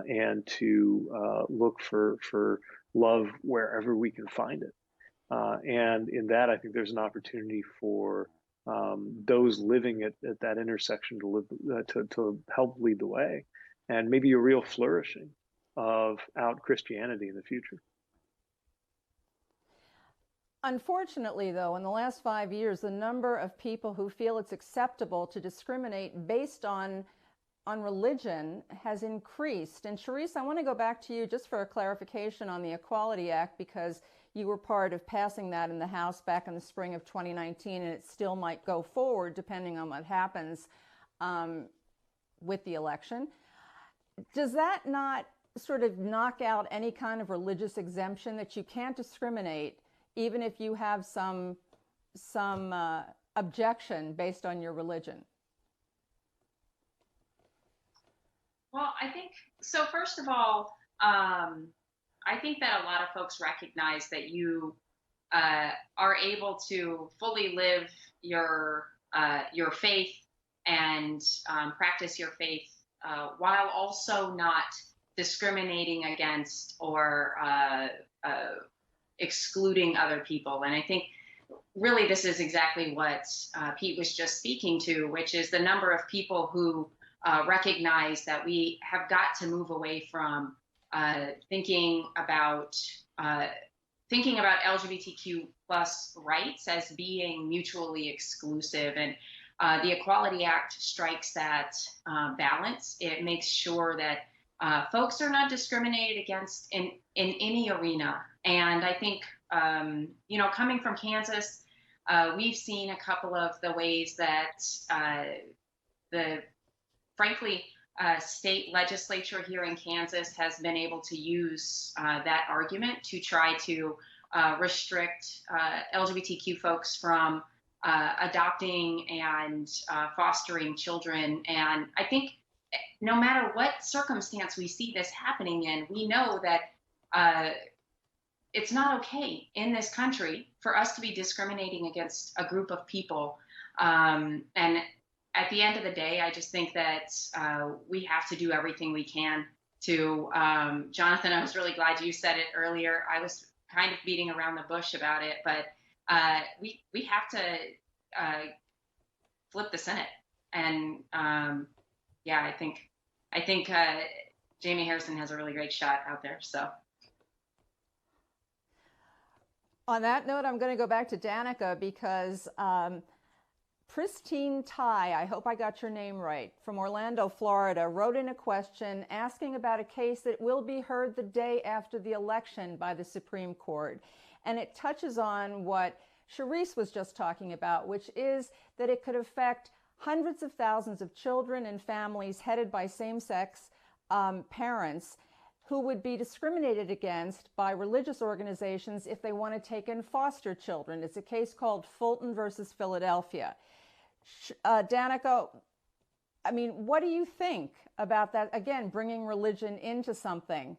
and to look for love wherever we can find it. And in that, I think there's an opportunity for those living at that intersection to live to help lead the way, and maybe a real flourishing of out Christianity in the future. Unfortunately, though, in the last 5 years, the number of people who feel it's acceptable to discriminate based on religion has increased. And Charisse, I want to go back to you just for a clarification on the Equality Act, because you were part of passing that in the House back in the spring of 2019, and it still might go forward depending on what happens with the election. Does that not sort of knock out any kind of religious exemption, that you can't discriminate even if you have some objection based on your religion? Well, I think so. First of all, I think that a lot of folks recognize that you are able to fully live your faith and practice your faith while also not discriminating against or excluding other people. And I think really this is exactly what Pete was just speaking to, which is the number of people who recognize that we have got to move away from thinking about LGBTQ plus rights as being mutually exclusive. And the Equality Act strikes that balance. It makes sure that folks are not discriminated against in any arena. And I think, coming from Kansas, we've seen a couple of the ways that frankly, state legislature here in Kansas has been able to use that argument to try to restrict LGBTQ folks from adopting and fostering children. And I think no matter what circumstance we see this happening in, we know that it's not okay in this country for us to be discriminating against a group of people. And at the end of the day, I just think that we have to do everything we can to, Jonathan, I was really glad you said it earlier. I was kind of beating around the bush about it, but we have to flip the Senate. And I think Jamie Harrison has a really great shot out there. So. On that note, I'm going to go back to Danica, because Pristine Ty, I hope I got your name right, from Orlando, Florida, wrote in a question asking about a case that will be heard the day after the election by the Supreme Court. And it touches on what Charisse was just talking about, which is that it could affect hundreds of thousands of children and families headed by same-sex parents who would be discriminated against by religious organizations if they want to take in foster children. It's a case called Fulton versus Philadelphia. Danica, I mean, what do you think about that? Again, bringing religion into something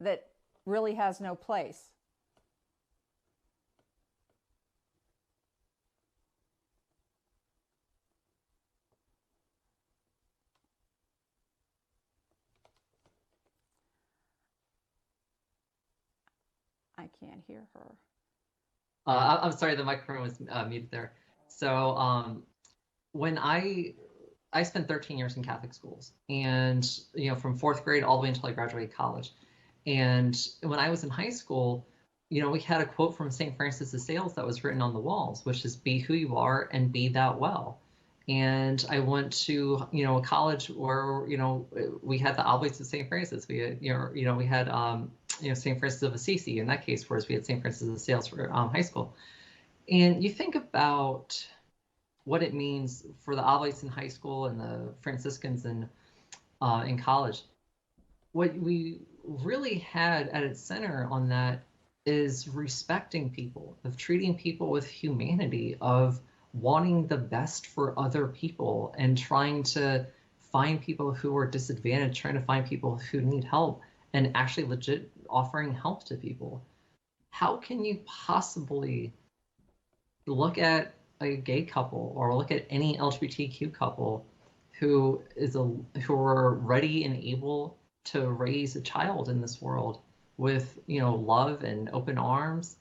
that really has no place. I can't hear her. I'm sorry, the microphone was muted there. So when I spent 13 years in Catholic schools, and from 4th grade all the way until I graduated college. And when I was in high school, we had a quote from St. Francis of Sales that was written on the walls, which is "Be who you are and be that well." And I went to a college where we had the Oblates of St. Francis. We had we had St. Francis of Assisi in that case, whereas we had St. Francis of Sales for high school. And you think about what it means for the Oblates in high school and the Franciscans in college. What we really had at its center on that is respecting people, of treating people with humanity, of wanting the best for other people and trying to find people who are disadvantaged, trying to find people who need help, and actually legit offering help to people. How can you possibly look at a gay couple or look at any LGBTQ couple who are ready and able to raise a child in this world with, you know, love and open arms,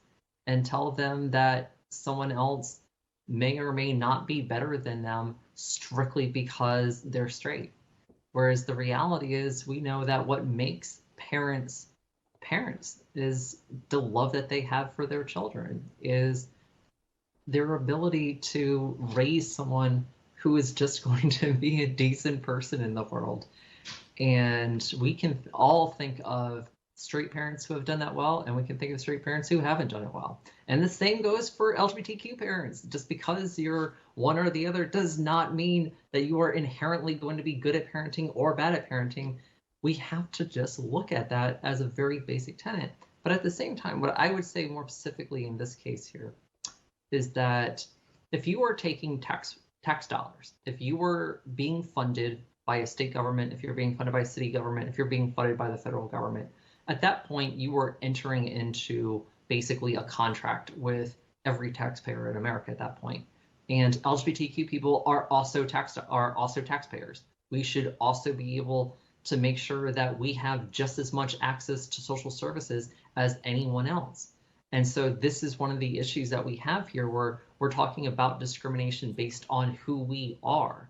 and tell them that someone else may or may not be better than them strictly because they're straight? Whereas the reality is, we know that what makes parents is the love that they have for their children, is their ability to raise someone who is just going to be a decent person in the world. And we can all think of straight parents who have done that well, and we can think of straight parents who haven't done it well. And the same goes for LGBTQ parents. Just because you're one or the other does not mean that you are inherently going to be good at parenting or bad at parenting. We have to just look at that as a very basic tenet. But at the same time, what I would say more specifically in this case here is that if you are taking tax dollars, if you were being funded by a state government, if you're being funded by a city government, if you're being funded by the federal government, at that point you were entering into basically a contract with every taxpayer in America at that point. And LGBTQ people are also taxpayers. We should also be able to make sure that we have just as much access to social services as anyone else. And so this is one of the issues that we have here, where we're talking about discrimination based on who we are.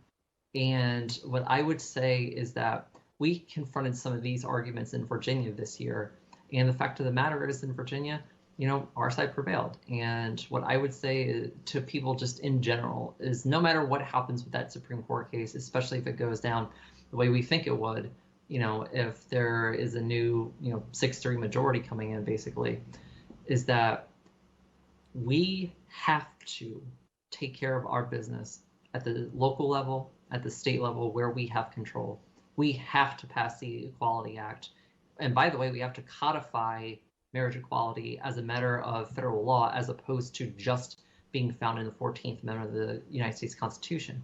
And what I would say is that we confronted some of these arguments in Virginia this year. And the fact of the matter is, in Virginia, you know, our side prevailed. And what I would say to people just in general is, no matter what happens with that Supreme Court case, especially if it goes down the way we think it would, you know, if there is a new, you know, 6-3 majority coming in, basically, is that we have to take care of our business at the local level, at the state level, where we have control. We have to pass the Equality Act. And by the way, we have to codify marriage equality as a matter of federal law, as opposed to just being found in the 14th Amendment of the United States Constitution.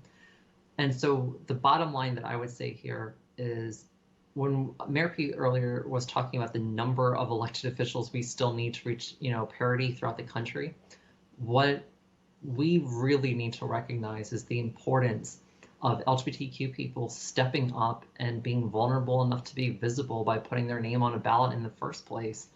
And so the bottom line that I would say here is, when Mayor Pete earlier was talking about the number of elected officials we still need to reach, you know, parity throughout the country, what we really need to recognize is the importance of LGBTQ people stepping up and being vulnerable enough to be visible by putting their name on a ballot in the first place,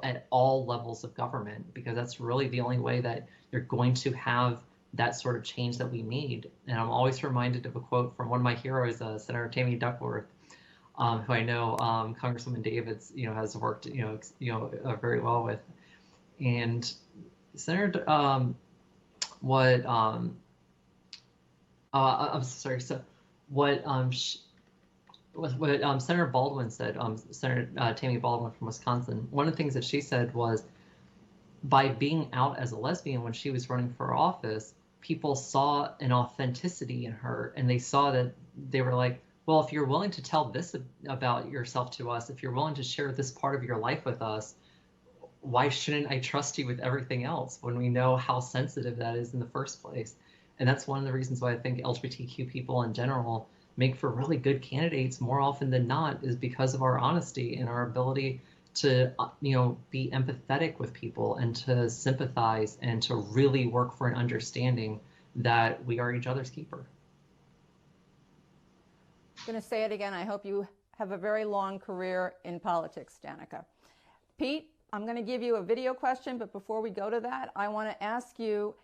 at all levels of government, because that's really the only way that you're going to have that sort of change that we need. And I'm always reminded of a quote from one of my heroes, Senator Tammy Duckworth, who I know Congresswoman Davids, you know, has worked, very well with. And Senator, I'm sorry. So what Senator Baldwin said, Senator Tammy Baldwin from Wisconsin, one of the things that she said was, by being out as a lesbian when she was running for office, people saw an authenticity in her, and they saw that, they were like, well, if you're willing to tell this about yourself to us, if you're willing to share this part of your life with us, why shouldn't I trust you with everything else, when we know how sensitive that is in the first place? And that's one of the reasons why I think LGBTQ people in general make for really good candidates more often than not, is because of our honesty and our ability to, be empathetic with people and to sympathize and to really work for an understanding that we are each other's keeper. I'm going to say it again. I hope you have a very long career in politics, Danica. Pete, I'm going to give you a video question, but before we go to that, I want to ask you,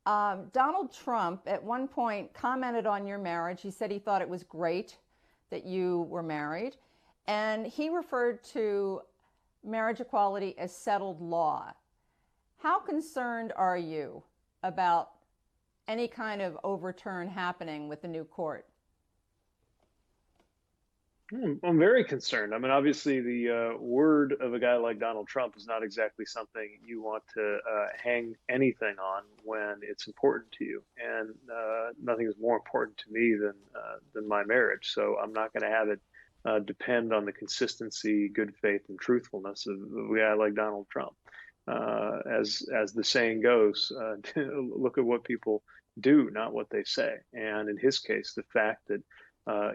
Donald Trump at one point commented on your marriage. He said he thought it was great that you were married, and he referred to marriage equality as settled law. How concerned are you about any kind of overturn happening with the new court? I'm very concerned. I mean, obviously, the word of a guy like Donald Trump is not exactly something you want to hang anything on when it's important to you. And nothing is more important to me than my marriage. So I'm not going to have it depend on the consistency, good faith, and truthfulness of a guy like Donald Trump. As the saying goes, look at what people do, not what they say. And in his case, the fact that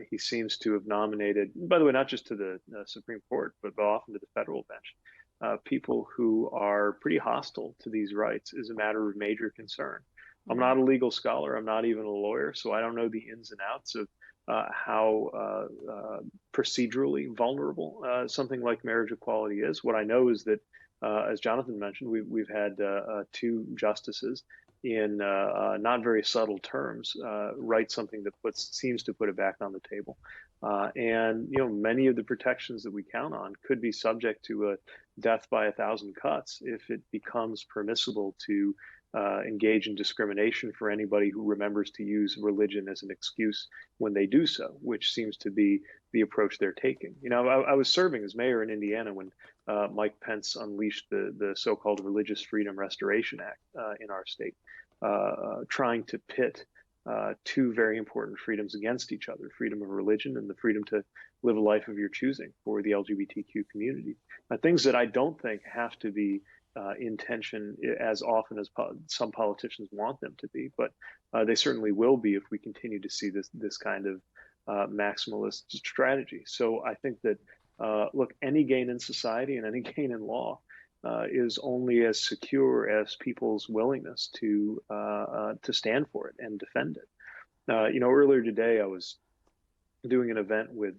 he seems to have nominated, by the way, not just to the Supreme Court, but often to the federal bench, people who are pretty hostile to these rights is a matter of major concern. I'm not a legal scholar. I'm not even a lawyer, so I don't know the ins and outs of how procedurally vulnerable something like marriage equality is. What I know is that, as Jonathan mentioned, we've had two justices in not very subtle terms, write something that seems to put it back on the table. And many of the protections that we count on could be subject to a death by 1,000 cuts if it becomes permissible to engage in discrimination for anybody who remembers to use religion as an excuse when they do so, which seems to be the approach they're taking. I was serving as mayor in Indiana when Mike Pence unleashed the so-called Religious Freedom Restoration Act in our state, trying to pit two very important freedoms against each other: freedom of religion and the freedom to live a life of your choosing for the LGBTQ community. Things that I don't think have to be in tension as often as some politicians want them to be, but they certainly will be if we continue to see this kind of maximalist strategy. So I think that look, any gain in society and any gain in law is only as secure as people's willingness to stand for it and defend it. Earlier today I was doing an event with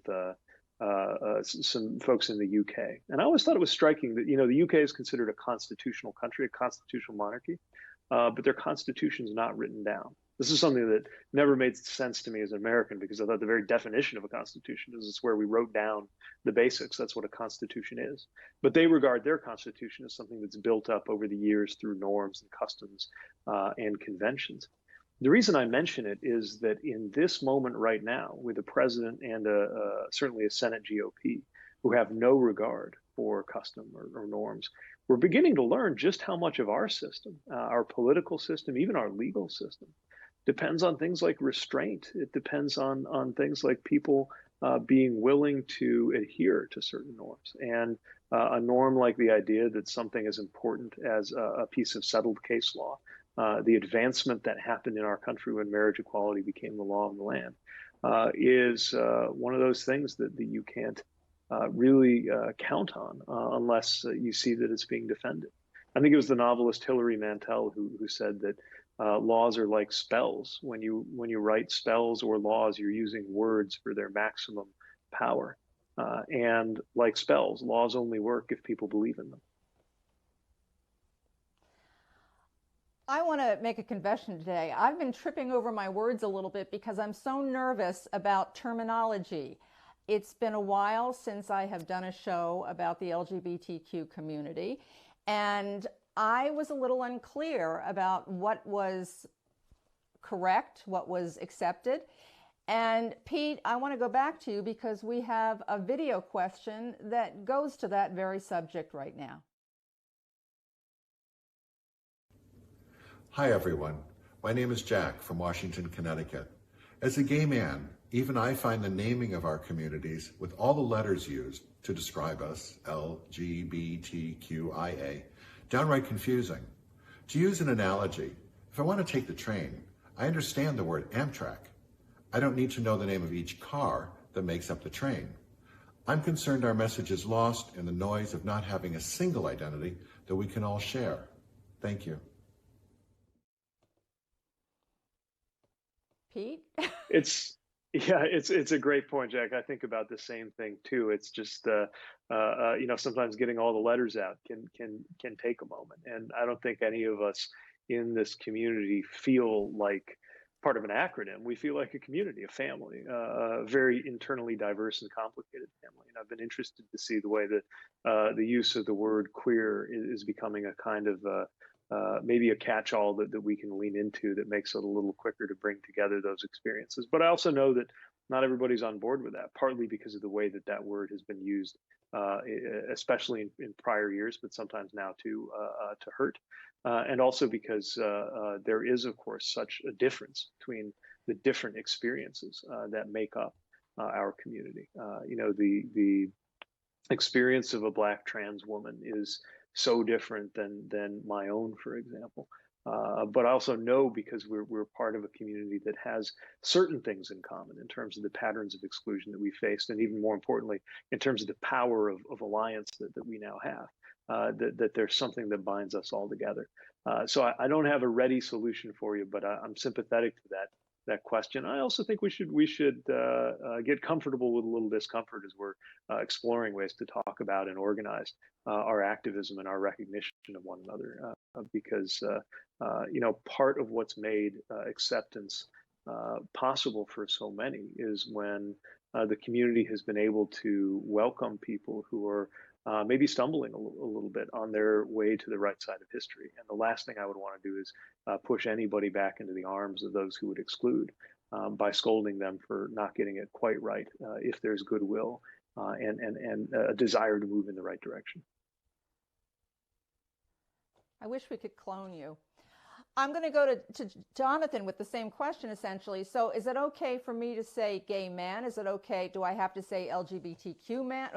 some folks in the UK, and I always thought it was striking that the UK is considered a constitutional country, a constitutional monarchy, but their constitution is not written down. This is something that never made sense to me as an American, because I thought the very definition of a constitution is it's where we wrote down the basics. That's what a constitution is. But they regard their constitution as something that's built up over the years through norms and customs and conventions. The reason I mention it is that in this moment right now, with a president and certainly a Senate GOP who have no regard for custom or norms, we're beginning to learn just how much of our system, our political system, even our legal system, depends on things like restraint. It depends on things like people being willing to adhere to certain norms. And a norm like the idea that something as important as a piece of settled case law, the advancement that happened in our country when marriage equality became the law of the land, is one of those things that you can't really count on unless you see that it's being defended. I think it was the novelist Hilary Mantel who said that laws are like spells. When you write spells or laws, you're using words for their maximum power. And like spells, laws only work if people believe in them. I want to make a confession today. I've been tripping over my words a little bit because I'm so nervous about terminology. It's been a while since I have done a show about the LGBTQ community, and I was a little unclear about what was correct, what was accepted. And Pete, I want to go back to you because we have a video question that goes to that very subject right now. Hi, everyone. My name is Jack from Washington, Connecticut. As a gay man, even I find the naming of our communities with all the letters used to describe us, LGBTQIA, downright confusing. To use an analogy, if I want to take the train, I understand the word Amtrak. I don't need to know the name of each car that makes up the train. I'm concerned our message is lost in the noise of not having a single identity that we can all share. Thank you. Pete? It's a great point, Jack. I think about the same thing too. It's just sometimes getting all the letters out can take a moment, and I don't think any of us in this community feel like part of an acronym. We feel like a community, a family, a very internally diverse and complicated family. And I've been interested to see the way that the use of the word queer is becoming a kind of maybe a catch-all that we can lean into that makes it a little quicker to bring together those experiences. But I also know that not everybody's on board with that, partly because of the way that that word has been used, especially in prior years, but sometimes now to hurt. And also because there is, of course, such a difference between the different experiences that make up our community. The experience of a Black trans woman is so different than my own, for example. But I also know, because we're part of a community that has certain things in common in terms of the patterns of exclusion that we faced, and even more importantly, in terms of the power of alliance that we now have, that there's something that binds us all together. So I don't have a ready solution for you, but I'm sympathetic to that question. I also think we should get comfortable with a little discomfort as we're exploring ways to talk about and organize our activism and our recognition of one another, because part of what's made acceptance possible for so many is when the community has been able to welcome people who are maybe stumbling a little bit on their way to the right side of history. And the last thing I would want to do is push anybody back into the arms of those who would exclude by scolding them for not getting it quite right, if there's goodwill and a desire to move in the right direction. I wish we could clone you. I'm going to go to Jonathan with the same question, essentially. So is it okay for me to say gay man? Is it okay? Do I have to say LGBTQ man?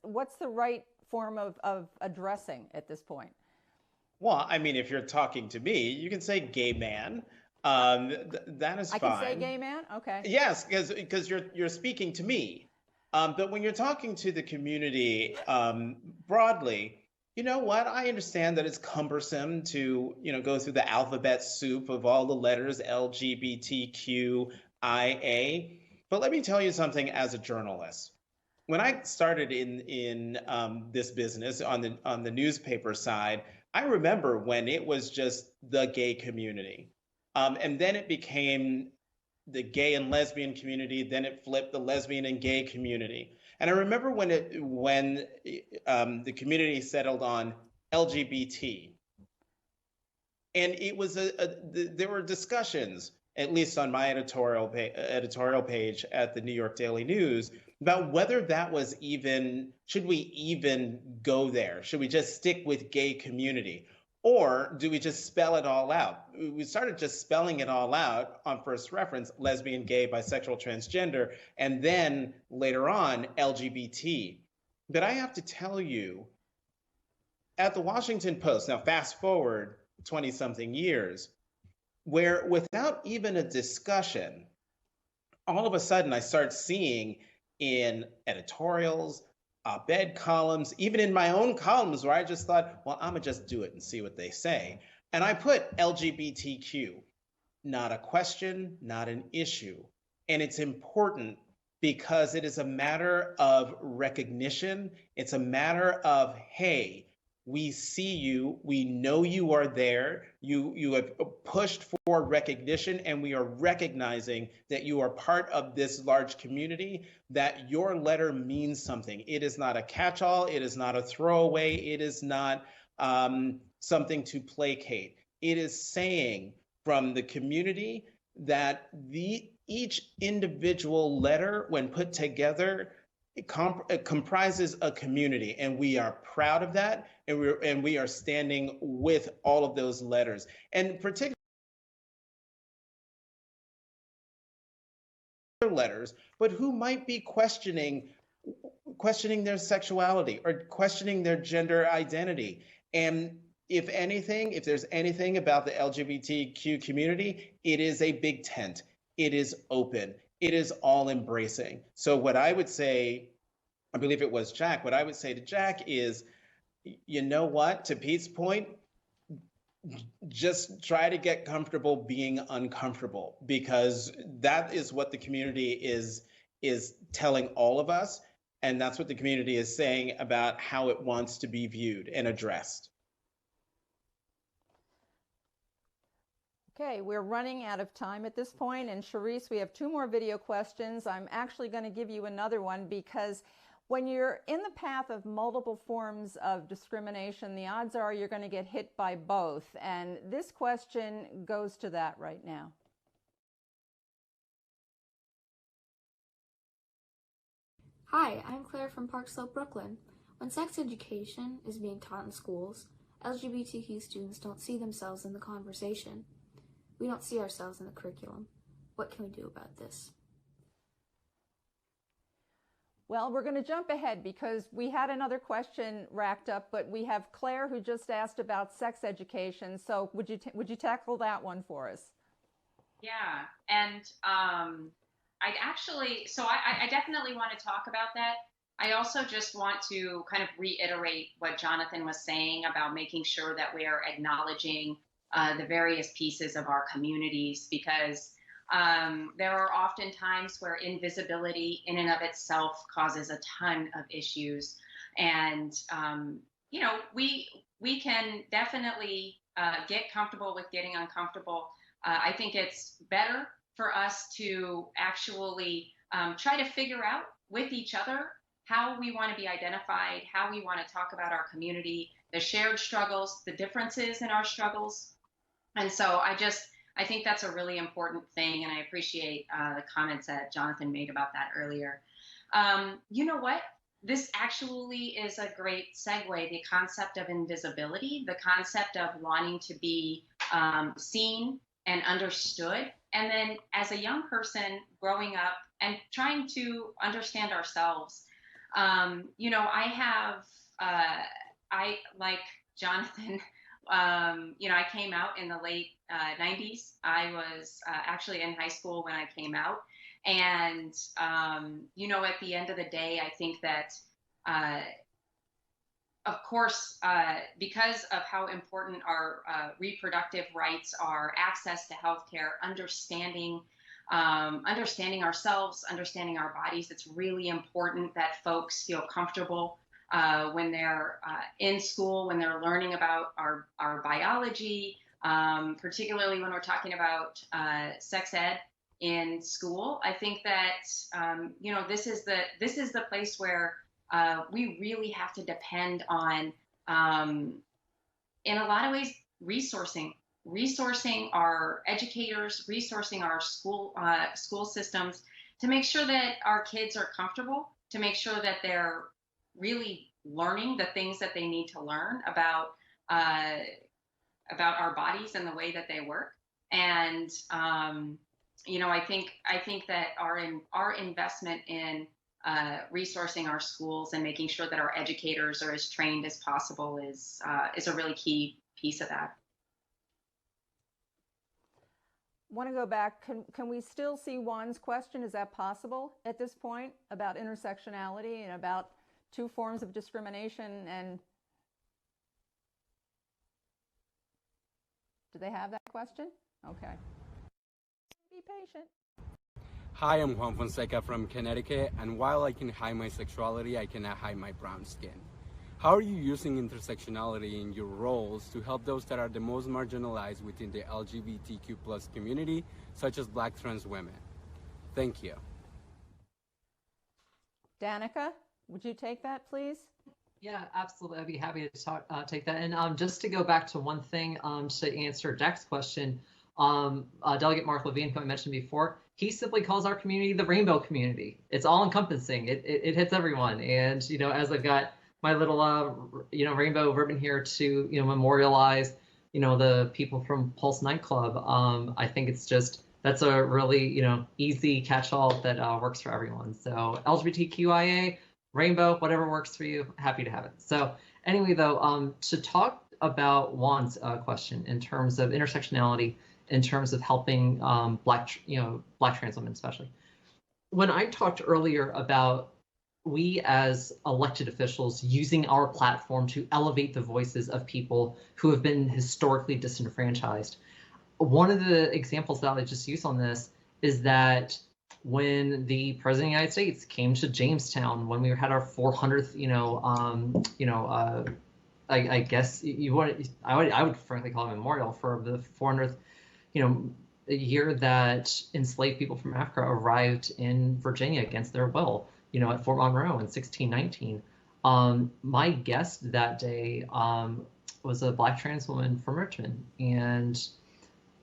What's the right form of addressing at this point? Well, I mean, if you're talking to me, you can say gay man. That is fine. I can say gay man? Okay. Yes, because you're speaking to me. But when you're talking to the community broadly, you know what? I understand that it's cumbersome to, go through the alphabet soup of all the letters LGBTQIA. But let me tell you something as a journalist. When I started in this business on the newspaper side, I remember when it was just the gay community. And then it became the gay and lesbian community, then it flipped the lesbian and gay community. And I remember when the community settled on LGBT, and it was there were discussions, at least on my editorial page at the New York Daily News, about whether that was should we even go there? Should we just stick with gay community? Or do we just spell it all out? We started just spelling it all out on first reference: lesbian, gay, bisexual, transgender, and then later on, LGBT. But I have to tell you, at the Washington Post, now fast forward 20-something years, where without even a discussion, all of a sudden I start seeing in editorials, op-ed columns, even in my own columns, where I just thought, well, I'm gonna just do it and see what they say. And I put LGBTQ, not a question, not an issue. And it's important because it is a matter of recognition. It's a matter of, hey, we see you, we know you are there, you have pushed for recognition, and we are recognizing that you are part of this large community, that your letter means something. It is not a catch-all, it is not a throwaway, it is not something to placate. It is saying from the community that each individual letter, when put together, it comprises a community, and we are proud of that, and we are standing with all of those letters. And particularly letters, but who might be questioning their sexuality or questioning their gender identity. And if there's anything about the LGBTQ community, it is a big tent. It is open. It is all embracing. So what I would say, I believe it was Jack, what I would say to Jack is, you know what, to Pete's point, just try to get comfortable being uncomfortable, because that is what the community is telling all of us. And that's what the community is saying about how it wants to be viewed and addressed. Okay, we're running out of time at this point, and Charisse, we have 2 more video questions. I'm actually going to give you another one, because when you're in the path of multiple forms of discrimination, the odds are you're going to get hit by both. And this question goes to that right now. Hi, I'm Claire from Park Slope, Brooklyn. When sex education is being taught in schools, LGBTQ students don't see themselves in the conversation. We don't see ourselves in the curriculum. What can we do about this? Well, we're going to jump ahead because we had another question racked up, but we have Claire who just asked about sex education. So would you tackle that one for us? Yeah, and I definitely want to talk about that. I also just want to kind of reiterate what Jonathan was saying about making sure that we are acknowledging the various pieces of our communities, because there are often times where invisibility in and of itself causes a ton of issues. And, we can definitely get comfortable with getting uncomfortable. I think it's better for us to actually try to figure out with each other how we want to be identified, how we want to talk about our community, the shared struggles, the differences in our struggles. And so I think that's a really important thing, and I appreciate the comments that Jonathan made about that earlier. You know what? This actually is a great segue, the concept of invisibility, the concept of wanting to be seen and understood. And then as a young person growing up and trying to understand ourselves, I like Jonathan, I came out in the late 90s. I was actually in high school when I came out. And, at the end of the day, I think that, of course, because of how important our reproductive rights are, access to healthcare, understanding ourselves, understanding our bodies, it's really important that folks feel comfortable when they're in school, when they're learning about our biology, particularly when we're talking about sex ed in school. I think that this is the place where we really have to depend on, in a lot of ways, resourcing our educators, resourcing our school systems to make sure that our kids are comfortable, to make sure that they're really learning the things that they need to learn about our bodies and the way that they work. And I think that our investment in resourcing our schools and making sure that our educators are as trained as possible is a really key piece of that. Want to go back? Can we still see Juan's question? Is that possible at this point about intersectionality and about two forms of discrimination? And do they have that question? Okay. Be patient. Hi, I'm Juan Fonseca from Connecticut, and while I can hide my sexuality, I cannot hide my brown skin. How are you using intersectionality in your roles to help those that are the most marginalized within the LGBTQ plus community, such as Black trans women? Thank you. Danica, would you take that, please? Yeah, absolutely. I'd be happy to take that. And just to go back to one thing to answer Jack's question, Delegate Mark Levine, who I mentioned before, he simply calls our community the rainbow community. It's all encompassing. It hits everyone. And, as I've got my little, rainbow ribbon here to, memorialize, the people from Pulse nightclub, I think that's a really, easy catch-all that works for everyone. So LGBTQIA, rainbow, whatever works for you, happy to have it. So anyway, though, to talk about Juan's question in terms of intersectionality, in terms of helping Black trans women especially. When I talked earlier about we as elected officials using our platform to elevate the voices of people who have been historically disenfranchised, one of the examples that I just used on this is that when the President of the United States came to Jamestown, when we had our 400th, I guess I would frankly call it a memorial for the 400th, year that enslaved people from Africa arrived in Virginia against their will, at Fort Monroe in 1619. My guest that day was a Black trans woman from Richmond. And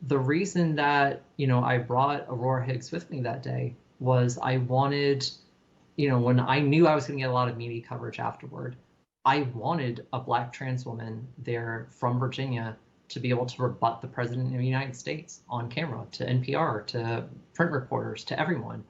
the reason that, I brought Aurora Higgs with me that day was I wanted when I knew I was going to get a lot of media coverage afterward, I wanted a Black trans woman there from Virginia to be able to rebut the president of the United States on camera, to NPR, to print reporters, to everyone.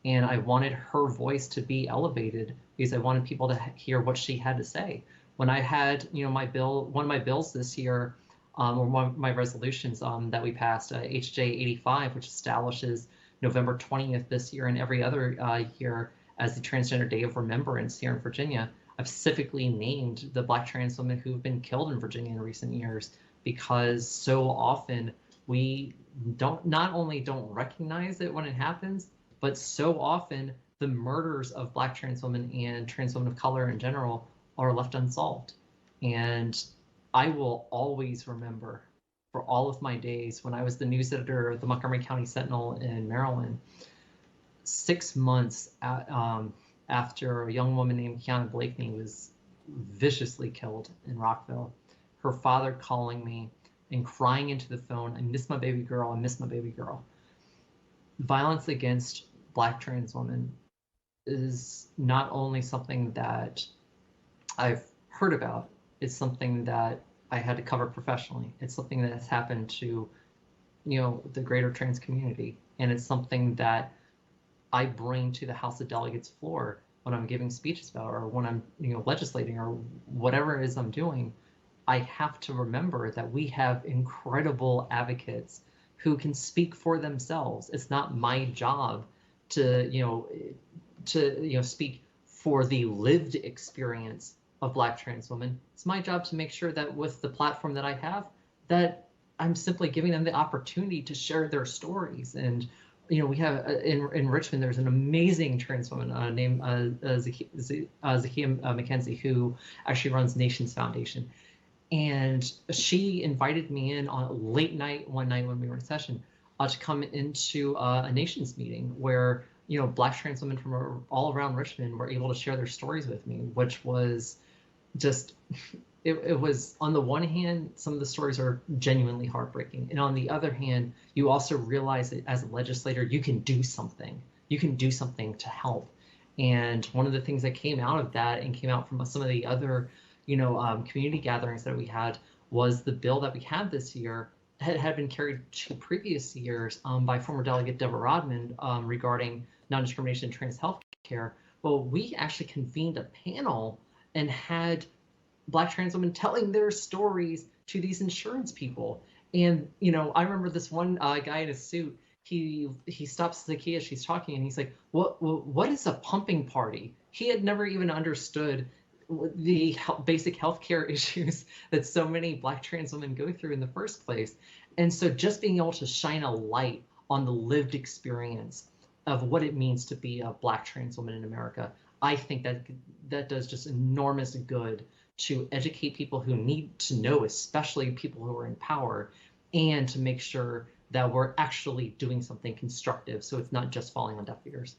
And I wanted her voice to be elevated because I wanted people to hear what she had to say. When I had, one of my bills this year, or one of my resolutions that we passed, HJ 85, which establishes November 20th this year and every other year as the Transgender Day of Remembrance here in Virginia. I've specifically named the Black trans women who've been killed in Virginia in recent years, because so often we not only don't recognize it when it happens, but so often the murders of Black trans women and trans women of color in general are left unsolved. And I will always remember, for all of my days, when I was the news editor of the Montgomery County Sentinel in Maryland, 6 months after a young woman named Kiana Blakeney was viciously killed in Rockville, her father calling me and crying into the phone, "I miss my baby girl, I miss my baby girl." Violence against Black trans women is not only something that I've heard about, it's something that I had to cover professionally. It's something that has happened to, the greater trans community. And it's something that I bring to the House of Delegates floor when I'm giving speeches about, or when I'm, legislating, or whatever it is I'm doing. I have to remember that we have incredible advocates who can speak for themselves. It's not my job to speak for the lived experience of Black trans women. It's my job to make sure that with the platform that I have, that I'm simply giving them the opportunity to share their stories. And we have in Richmond, there's an amazing trans woman named Zakia McKenzie, who actually runs Nations Foundation. And she invited me in on a late night, one night when we were in session, to come into a Nations meeting where, Black trans women from all around Richmond were able to share their stories with me, which was just, it was, on the one hand, some of the stories are genuinely heartbreaking. And on the other hand, you also realize that as a legislator, you can do something. You can do something to help. And one of the things that came out of that, and came out from some of the other community gatherings that we had, was the bill that we had this year had been carried to previous years by former Delegate Deborah Rodman regarding non-discrimination in trans health care. Well, we actually convened a panel and had Black trans women telling their stories to these insurance people. And, I remember this one guy in a suit, he stops Zakia, she's talking, and he's like, what is a pumping party? He had never even understood the basic healthcare issues that so many Black trans women go through in the first place. And so just being able to shine a light on the lived experience of what it means to be a Black trans woman in America, I think that does just enormous good to educate people who need to know, especially people who are in power, and to make sure that we're actually doing something constructive, so it's not just falling on deaf ears.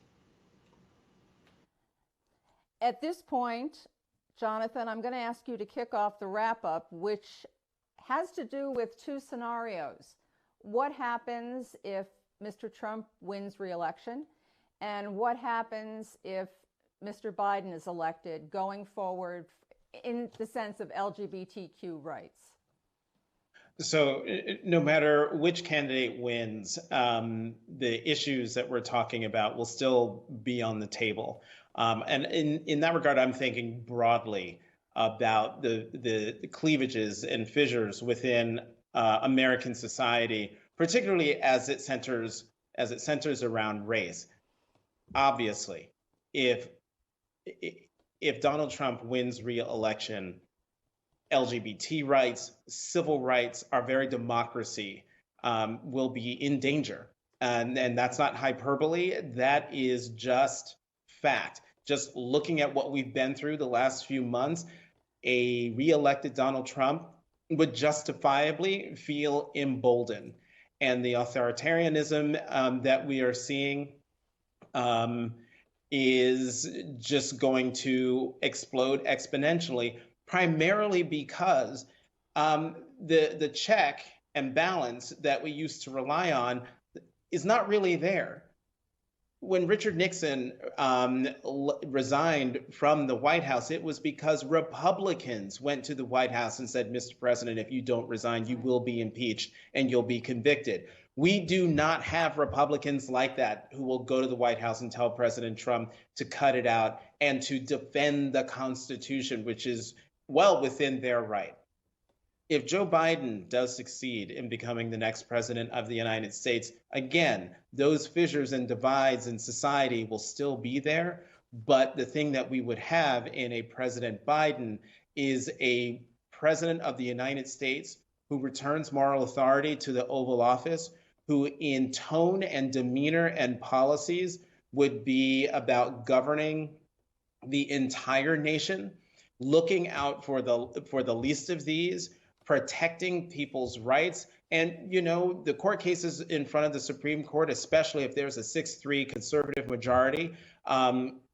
At this point, Jonathan, I'm going to ask you to kick off the wrap-up, which has to do with two scenarios. What happens if Mr. Trump wins re-election, and what happens if Mr. Biden is elected going forward in the sense of LGBTQ rights? So no matter which candidate wins, the issues that we're talking about will still be on the table. And in that regard, I'm thinking broadly about the cleavages and fissures within American society, particularly as it centers around race. Obviously, if Donald Trump wins re-election, LGBT rights, civil rights, our very democracy will be in danger. And that's not hyperbole. That is just fact. Just looking at what we've been through the last few months, a re-elected Donald Trump would justifiably feel emboldened. And the authoritarianism that we are seeing is just going to explode exponentially, primarily because the check and balance that we used to rely on is not really there. when Richard Nixon resigned from the White House, it was because Republicans went to the White House and said, Mr. President, if you don't resign, you will be impeached and you'll be convicted. We do not have Republicans like that who will go to the White House and tell President Trump to cut it out and to defend the Constitution, which is well within their right. If Joe Biden does succeed in becoming the next president of the United States, again, those fissures and divides in society will still be there. But the thing that we would have in a President Biden is a president of the United States who returns moral authority to the Oval Office, who in tone and demeanor and policies would be about governing the entire nation, looking out for the least of these, protecting people's rights. And, you know, the court cases in front of the Supreme Court, especially if there's a 6-3 conservative majority,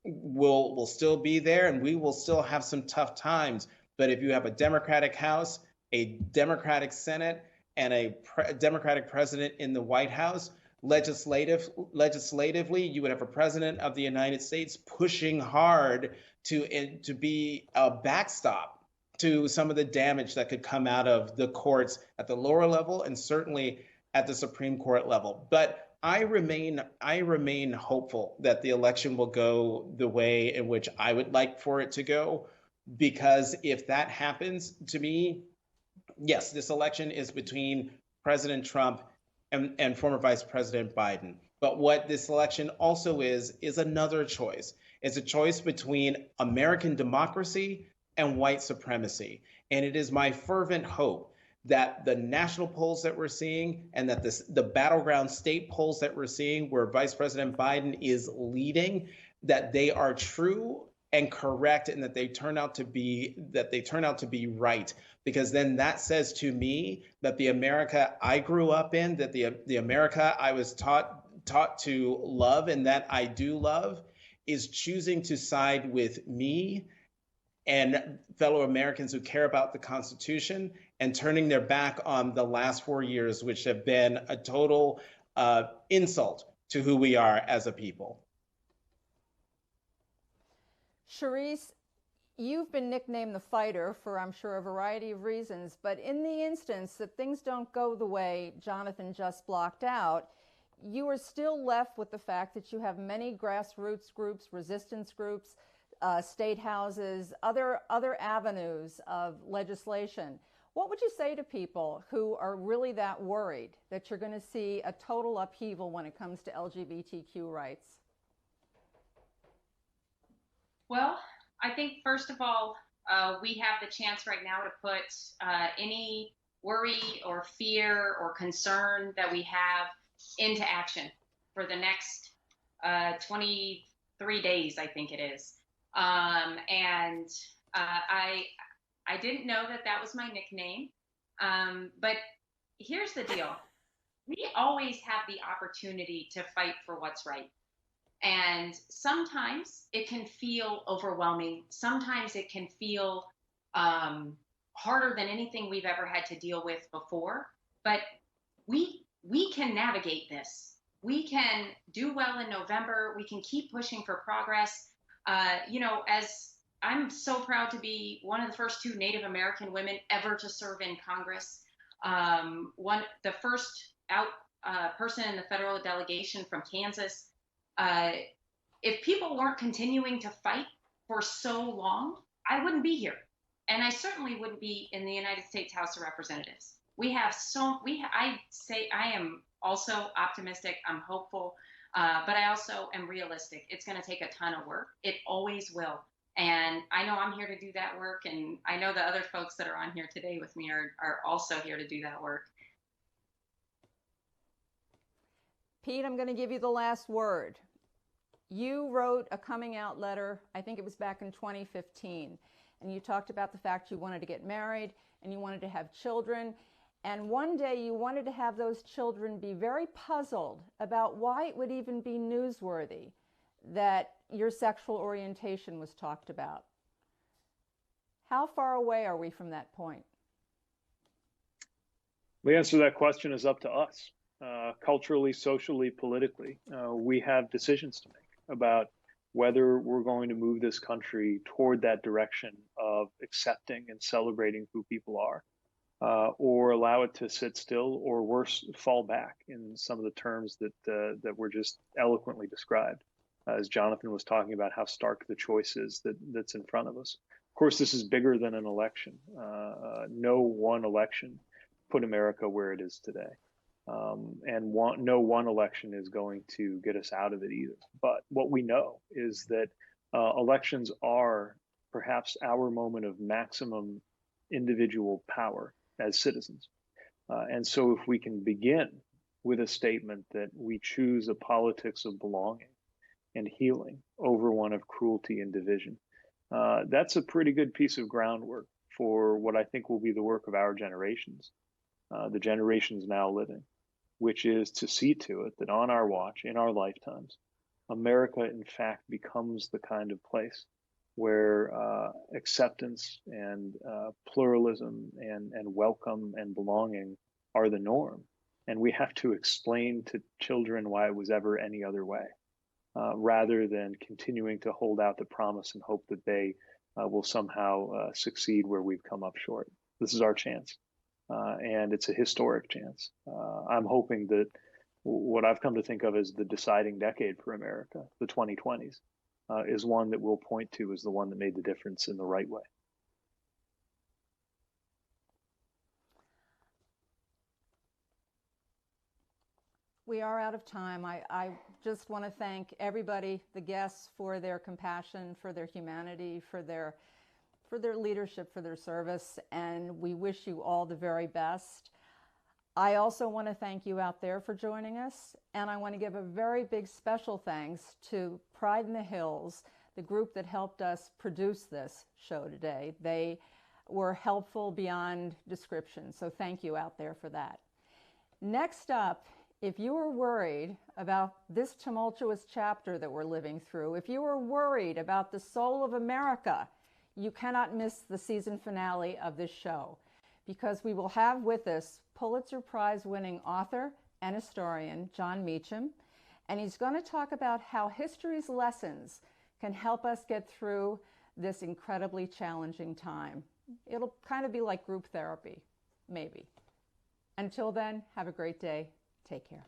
will still be there, and we will still have some tough times. But if you have a Democratic House, a Democratic Senate, and a Democratic president in the White House, legislatively, you would have a president of the United States pushing hard to be a backstop to some of the damage that could come out of the courts at the lower level and certainly at the Supreme Court level. But I remain hopeful that the election will go the way in which I would like for it to go, because if that happens, to me, yes, this election is between President Trump and former Vice President Biden. But what this election also is another choice. It's a choice between American democracy and white supremacy. And it is my fervent hope that the national polls that we're seeing and that the battleground state polls that we're seeing where Vice President Biden is leading, that they are true and correct, and that they turn out to be right. Because then that says to me that the America I grew up in, that the America I was taught to love and that I do love, is choosing to side with me and fellow Americans who care about the Constitution, and turning their back on the last 4 years, which have been a total insult to who we are as a people. Charisse, you've been nicknamed the fighter for, I'm sure, a variety of reasons, but in the instance that things don't go the way Jonathan just blocked out, you are still left with the fact that you have many grassroots groups, resistance groups, state houses, other avenues of legislation. What would you say to people who are really that worried that you're going to see a total upheaval when it comes to LGBTQ rights? Well, I think first of all, we have the chance right now to put any worry or fear or concern that we have into action for the next 23 days, I think it is. I didn't know that was my nickname. But here's the deal. We always have the opportunity to fight for what's right. And sometimes it can feel overwhelming. Sometimes it can feel harder than anything we've ever had to deal with before. But we can navigate this. We can do well in November. We can keep pushing for progress. As I'm so proud to be one of the first 2 Native American women ever to serve in Congress. The first person in the federal delegation from Kansas. If people weren't continuing to fight for so long, I wouldn't be here. And I certainly wouldn't be in the United States House of Representatives. I am also optimistic. I'm hopeful. But I also am realistic. It's going to take a ton of work. It always will. And I know I'm here to do that work. And I know the other folks that are on here today with me are also here to do that work. Pete, I'm going to give you the last word. You wrote a coming out letter, I think it was back in 2015, and you talked about the fact you wanted to get married and you wanted to have children. And one day you wanted to have those children be very puzzled about why it would even be newsworthy that your sexual orientation was talked about. How far away are we from that point? The answer to that question is up to us. culturally, socially, politically, we have decisions to make about whether we're going to move this country toward that direction of accepting and celebrating who people are, or allow it to sit still, or worse, fall back in some of the terms that were just eloquently described, as Jonathan was talking about how stark the choice is that's in front of us. Of course, this is bigger than an election. No one election put America where it is today. No one election is going to get us out of it either. But what we know is that elections are perhaps our moment of maximum individual power as citizens. And so if we can begin with a statement that we choose a politics of belonging and healing over one of cruelty and division, that's a pretty good piece of groundwork for what I think will be the work of our generations, the generations now living, which is to see to it that on our watch, in our lifetimes, America, in fact, becomes the kind of place where acceptance and pluralism and welcome and belonging are the norm. And we have to explain to children why it was ever any other way, rather than continuing to hold out the promise and hope that they will somehow succeed where we've come up short. This is our chance. And it's a historic chance. I'm hoping that what I've come to think of as the deciding decade for America, the 2020s, is one that we'll point to as the one that made the difference in the right way. We are out of time. I just want to thank everybody, the guests, for their compassion, for their humanity, for their leadership, for their service, and we wish you all the very best. I also want to thank you out there for joining us, and I want to give a very big special thanks to Pride in the Hills, the group that helped us produce this show today. They were helpful beyond description, so thank you out there for that. Next up, if you are worried about this tumultuous chapter that we're living through, if you are worried about the soul of America, you cannot miss the season finale of this show, because we will have with us Pulitzer Prize-winning author and historian John Meacham, and he's going to talk about how history's lessons can help us get through this incredibly challenging time. It'll kind of be like group therapy, maybe. Until then, have a great day. Take care.